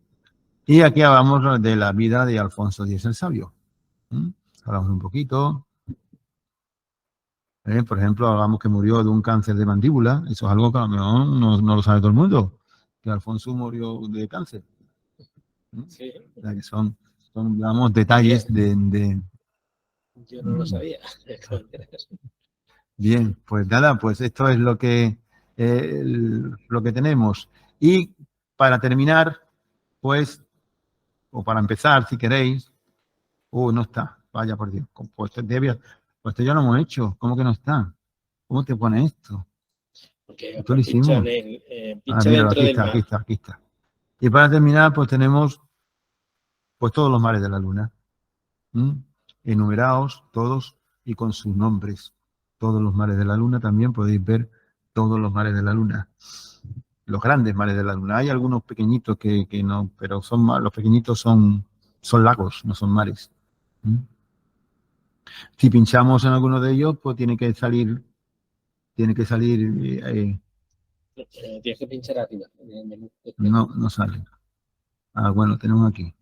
Y aquí hablamos de la vida de Alfonso X el Sabio. Hablamos un poquito. Por ejemplo, hablamos que murió de un cáncer de mandíbula. Eso es algo que a lo mejor no lo sabe todo el mundo, que Alfonso murió de cáncer. Sí. O sea, que son digamos, detalles de... Yo no lo sabía. Bien, pues nada, pues esto es lo que tenemos. Y para terminar, pues, o para empezar, si queréis, no está, vaya por Dios, pues esto ya lo hemos hecho, ¿cómo que no está? ¿Cómo te pone esto? Porque Esto lo hicimos. pincha Míralo, dentro del mar. aquí está. Y para terminar, pues tenemos pues todos los mares de la luna, enumerados todos y con sus nombres. Todos los mares de la luna, también podéis ver todos los mares de la luna. Los grandes mares de la luna. Hay algunos pequeñitos que no, pero los pequeñitos son lagos, no son mares. Si pinchamos en alguno de ellos, pues tiene que salir. Tienes que pinchar arriba en el menú. No sale. Bueno, tenemos aquí.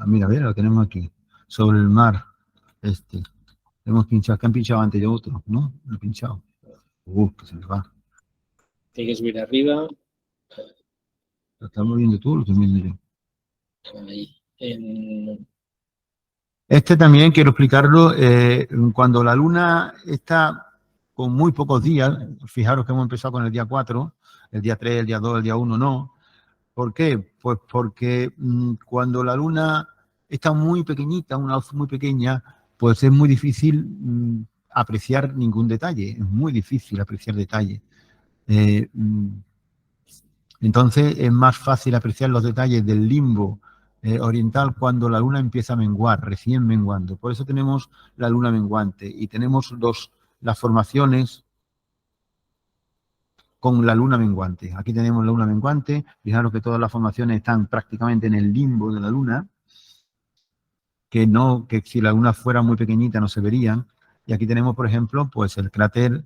Mira, lo tenemos aquí. Sobre el mar. Hemos pinchado. ¿Qué han pinchado antes? Yo otro, ¿no? Lo he pinchado. Que se me va. Tienes que subir arriba. ¿Lo estás moviendo tú o lo estoy moviendo yo? Ahí. También quiero explicarlo. Cuando la luna está con muy pocos días, fijaros que hemos empezado con el día 4, el día 3, el día 2, el día 1 no. ¿Por qué? Pues porque cuando la luna está muy pequeñita, una luz muy pequeña, pues es muy difícil apreciar ningún detalle. Es muy difícil apreciar detalle. Entonces es más fácil apreciar los detalles del limbo oriental cuando la luna empieza a menguar, recién menguando. Por eso tenemos la luna menguante y tenemos las formaciones con la luna menguante. Aquí tenemos la luna menguante. Fijaros que todas las formaciones están prácticamente en el limbo de la luna, que si la luna fuera muy pequeñita no se verían. Y aquí tenemos, por ejemplo, pues el cráter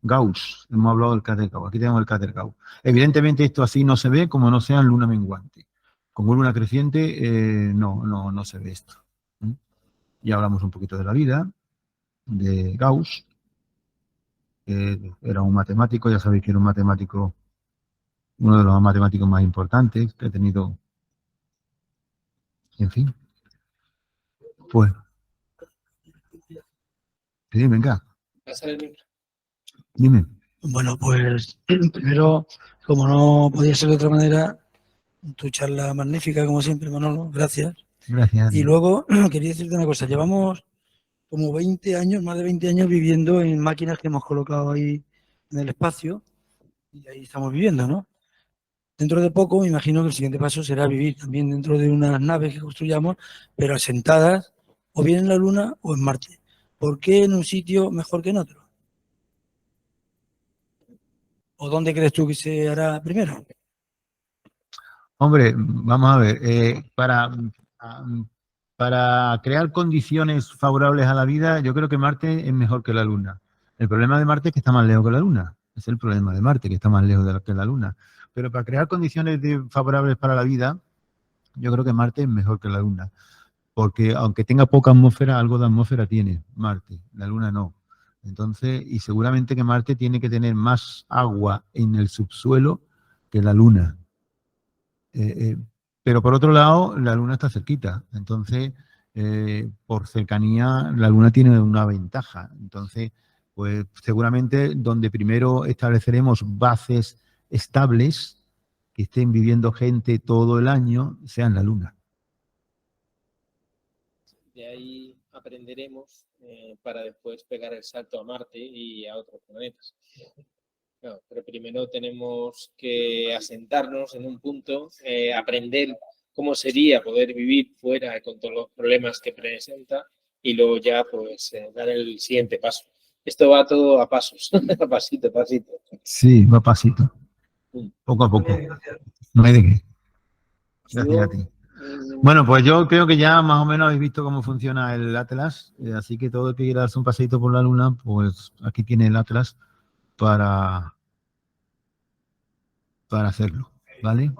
Gauss, hemos hablado del cráter Gauss. Aquí tenemos el cráter Gauss. Evidentemente esto así no se ve como no sea en luna menguante. Como luna creciente, no se ve esto. Ya hablamos un poquito de la vida de Gauss. Era un matemático, ya sabéis que era un matemático, uno de los matemáticos más importantes que ha tenido, en fin. Pues, sí, venga, dime. Bueno, pues primero, como no podía ser de otra manera, tu charla magnífica, como siempre, Manolo, gracias. Gracias. Y luego quería decirte una cosa, llevamos como 20 años, más de 20 años viviendo en máquinas que hemos colocado ahí en el espacio y ahí estamos viviendo, ¿no? Dentro de poco me imagino que el siguiente paso será vivir también dentro de unas naves que construyamos, pero asentadas o bien en la Luna o en Marte. ¿Por qué en un sitio mejor que en otro? ¿O dónde crees tú que se hará primero? Hombre, vamos a ver, para crear condiciones favorables a la vida, yo creo que Marte es mejor que la Luna. El problema de Marte es que está más lejos que la Luna. Es el problema de Marte, que está más lejos que la Luna. Pero para crear condiciones favorables para la vida, yo creo que Marte es mejor que la Luna. Porque aunque tenga poca atmósfera, algo de atmósfera tiene Marte, la Luna no. Entonces, y seguramente que Marte tiene que tener más agua en el subsuelo que la Luna. Pero por otro lado, la Luna está cerquita. Entonces, por cercanía, la Luna tiene una ventaja. Entonces, pues seguramente donde primero estableceremos bases estables, que estén viviendo gente todo el año, sea en la Luna. De ahí aprenderemos para después pegar el salto a Marte y a otros planetas. Claro, pero primero tenemos que asentarnos en un punto, aprender cómo sería poder vivir fuera con todos los problemas que presenta y luego ya pues dar el siguiente paso. Esto va todo a pasos, a pasito a pasito. Sí, va pasito. Poco a poco. No hay de qué. Gracias a ti. Bueno, pues yo creo que ya más o menos habéis visto cómo funciona el Atlas, así que todo el que quiera darse un paseíto por la Luna, pues aquí tiene el Atlas para hacerlo, ¿vale?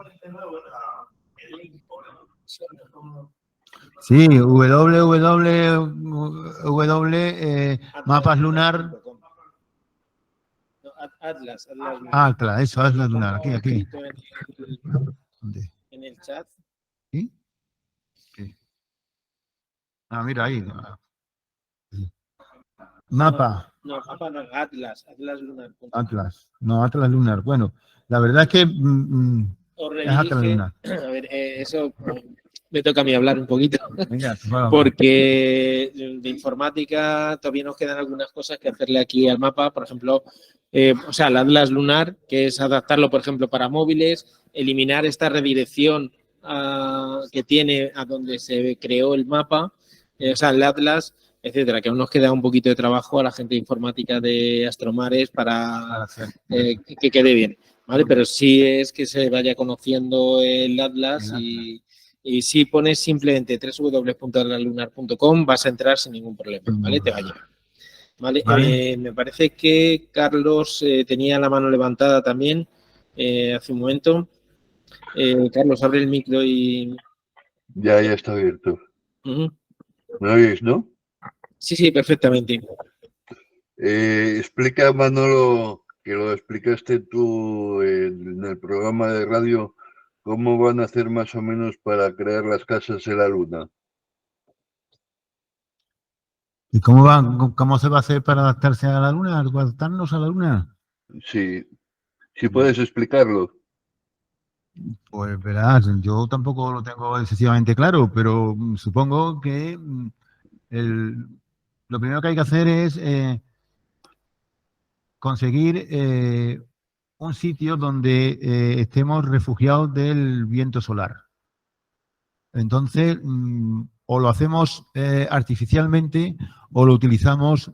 Sí, mapas lunar. Atlas. Atlas, eso, Atlas lunar, aquí. ¿Dónde? En el chat. ¿Sí? ¿Qué? Ah, mira ahí. Mapa. No, mapa no, Atlas lunar. Atlas. No, Atlas lunar. Bueno, la verdad es que es Atlas lunar. A ver, eso me toca a mí hablar un poquito. Venga, porque de informática todavía nos quedan algunas cosas que hacerle aquí al mapa. Por ejemplo, el Atlas lunar, que es adaptarlo, por ejemplo, para móviles, eliminar esta redirección que tiene a donde se creó el mapa, el Atlas, etcétera, que aún nos queda un poquito de trabajo a la gente de informática de Astromares para que quede bien, ¿vale? Pero sí es que se vaya conociendo el Atlas y si pones simplemente www.atlaslunar.com vas a entrar sin ningún problema, ¿vale? Te va a llegar. ¿Vale? Me parece que Carlos tenía la mano levantada también hace un momento. Carlos, abre el micro y... Ya está abierto. ¿Me oís, no? Sí, perfectamente. Explica, Manolo, que lo explicaste tú en el programa de radio, cómo van a hacer más o menos para crear las casas en la Luna. ¿Y cómo se va a hacer para adaptarse a la Luna, adaptarnos a la Luna? Sí, si puedes explicarlo. Pues verás, yo tampoco lo tengo excesivamente claro, pero supongo que lo primero que hay que hacer es conseguir un sitio donde estemos refugiados del viento solar. Entonces, o lo hacemos artificialmente o lo utilizamos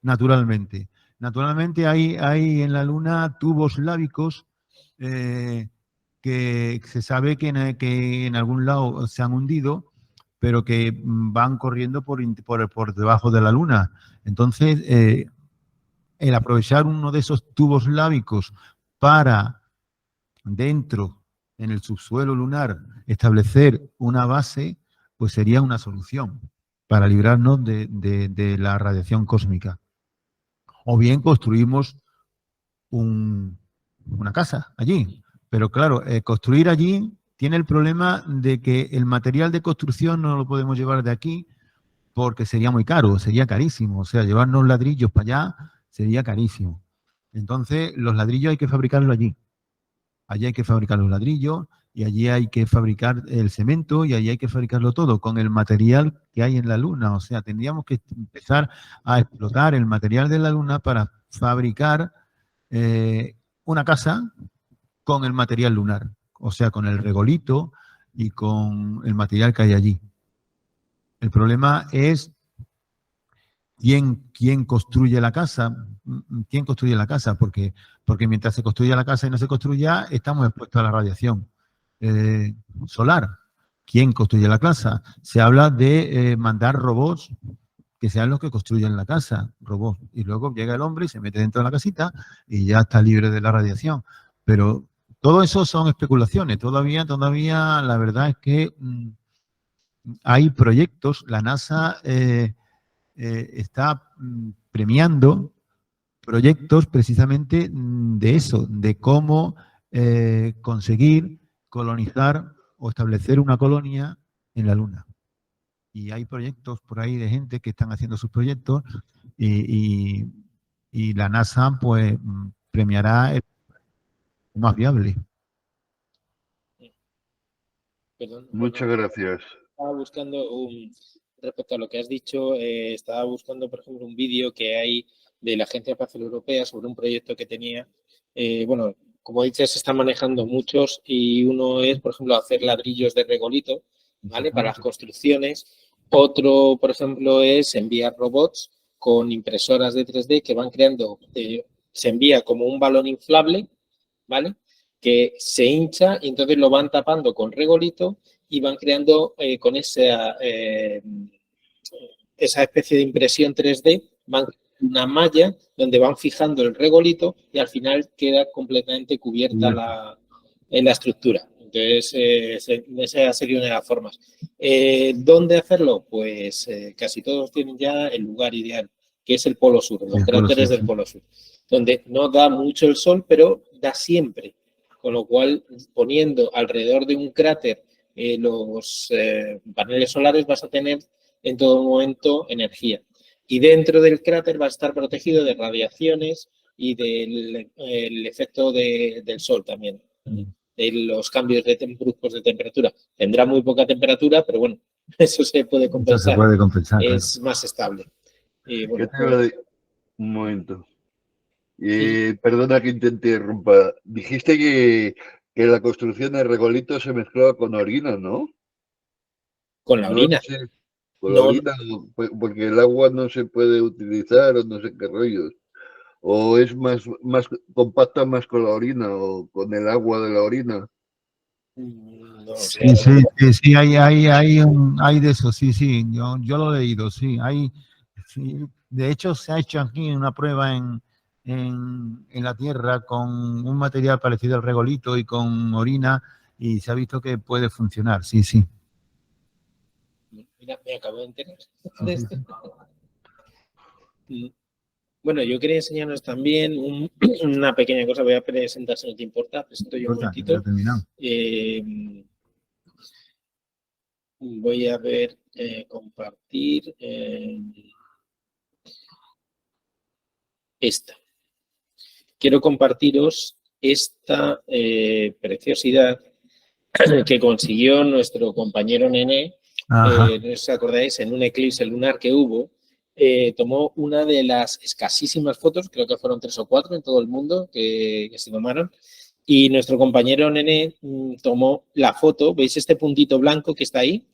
naturalmente. Naturalmente hay en la Luna tubos lábicos que se sabe que en algún lado se han hundido, pero que van corriendo por debajo de la Luna. Entonces, el aprovechar uno de esos tubos lábicos para dentro, en el subsuelo lunar, establecer una base, pues sería una solución para librarnos de la radiación cósmica. O bien construimos una casa allí. Pero claro, construir allí tiene el problema de que el material de construcción no lo podemos llevar de aquí porque sería muy caro, sería carísimo. O sea, llevarnos ladrillos para allá sería carísimo. Entonces, los ladrillos hay que fabricarlos allí. Allí hay que fabricar los ladrillos y allí hay que fabricar el cemento y allí hay que fabricarlo todo con el material que hay en la Luna. O sea, tendríamos que empezar a explotar el material de la Luna para fabricar una casa con el material lunar. O sea, con el regolito y con el material que hay allí. El problema es quién construye la casa. ¿Quién construye la casa? Porque mientras se construye la casa y no se construya, estamos expuestos a la radiación solar. ¿Quién construye la casa? Se habla de mandar robots que sean los que construyen la casa, robots. Y luego llega el hombre y se mete dentro de la casita y ya está libre de la radiación. Pero todo eso son especulaciones. Todavía la verdad es que hay proyectos. La NASA está premiando proyectos precisamente de eso, de cómo conseguir colonizar o establecer una colonia en la Luna. Y hay proyectos por ahí de gente que están haciendo sus proyectos y la NASA pues premiará el más viable. Perdón, Muchas gracias. Estaba buscando, respecto a lo que has dicho, estaba buscando, por ejemplo, un vídeo que hay de la Agencia Espacial Europea sobre un proyecto que tenía. Bueno, como dices, se están manejando muchos y uno es, por ejemplo, hacer ladrillos de regolito, ¿vale? Para las construcciones. Otro, por ejemplo, es enviar robots con impresoras de 3D que van creando, se envía como un balón inflable, ¿vale? Que se hincha y entonces lo van tapando con regolito y van creando con esa especie de impresión 3D, van una malla donde van fijando el regolito y al final queda completamente cubierta la estructura. Entonces, esa sería una de las formas. ¿Dónde hacerlo? Pues casi todos tienen ya el lugar ideal, que es el Polo Sur, los cráteres del Polo Sur, donde no da mucho el sol, pero da siempre. Con lo cual, poniendo alrededor de un cráter los paneles solares, vas a tener en todo momento energía. Y dentro del cráter va a estar protegido de radiaciones y del efecto del sol también, de los cambios bruscos de temperatura. Tendrá muy poca temperatura, pero bueno, eso se puede compensar. Eso se puede compensar. Es más estable. Bueno, un momento. Perdona que te interrumpa. Dijiste que la construcción de regolitos se mezclaba con orina, ¿no? Con la orina. No sé, con la orina, porque el agua no se puede utilizar o no sé qué rollos. ¿O es más compacta más con la orina o con el agua de la orina? No sé. Sí, hay de eso, sí, yo lo he leído, sí, de hecho se ha hecho aquí una prueba en la Tierra con un material parecido al regolito y con orina y se ha visto que puede funcionar, sí. Mira, me acabo de enterar de esto. Bueno, yo quería enseñarnos también una pequeña cosa. Voy a presentar, si no te importa. Presento yo un momentito. Voy a ver, compartir esta. Quiero compartiros esta preciosidad que consiguió nuestro compañero Nené. No os acordáis, en un eclipse lunar que hubo, tomó una de las escasísimas fotos, creo que fueron 3 o 4 en todo el mundo que se tomaron, y nuestro compañero Nené tomó la foto. ¿Veis este puntito blanco que está ahí?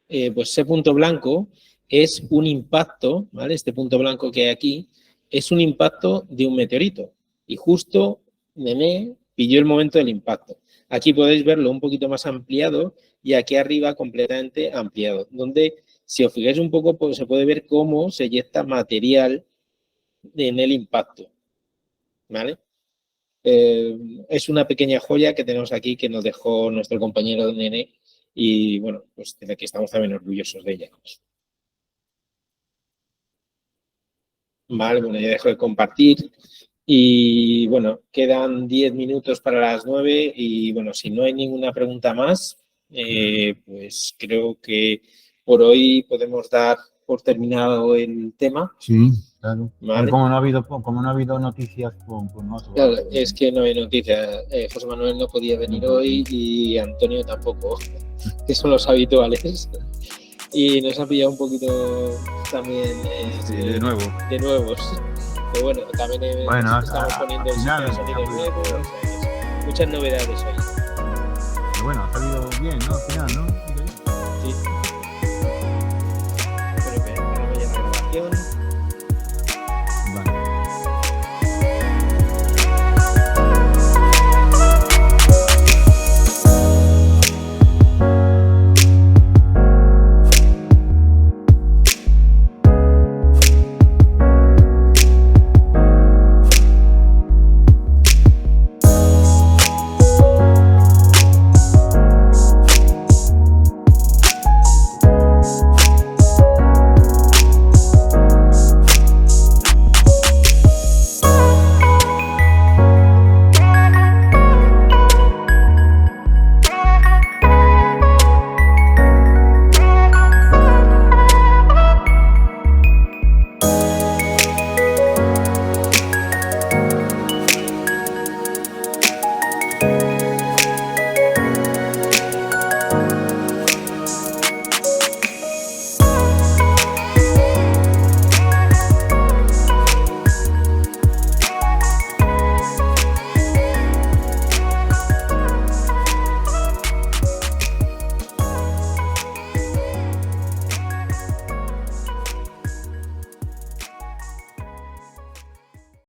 Pues ese punto blanco es un impacto, ¿vale? Este punto blanco que hay aquí es un impacto de un meteorito, y justo Nené pilló el momento del impacto. Aquí podéis verlo un poquito más ampliado y aquí arriba completamente ampliado, donde Si os fijáis un poco, pues se puede ver cómo se eyecta material en el impacto, ¿vale? Es una pequeña joya que tenemos aquí que nos dejó nuestro compañero Nene y, bueno, pues desde aquí estamos también orgullosos de ella. Vale, bueno, ya dejo de compartir y, bueno, quedan 10 minutos para las 9 y, bueno, si no hay ninguna pregunta más, pues creo que por hoy podemos dar por terminado el tema. Sí, claro. Vale. Como no ha habido noticias, pues no. Claro, es que no hay noticias. José Manuel no podía venir hoy y Antonio tampoco, que son los habituales. Y nos ha pillado un poquito también de nuevo. de nuevos. Pero bueno, también estamos poniendo el sistema de sonido nuevo. O sea, muchas novedades hoy. Pero bueno, ha salido bien, ¿no? Al final, ¿no? Sí.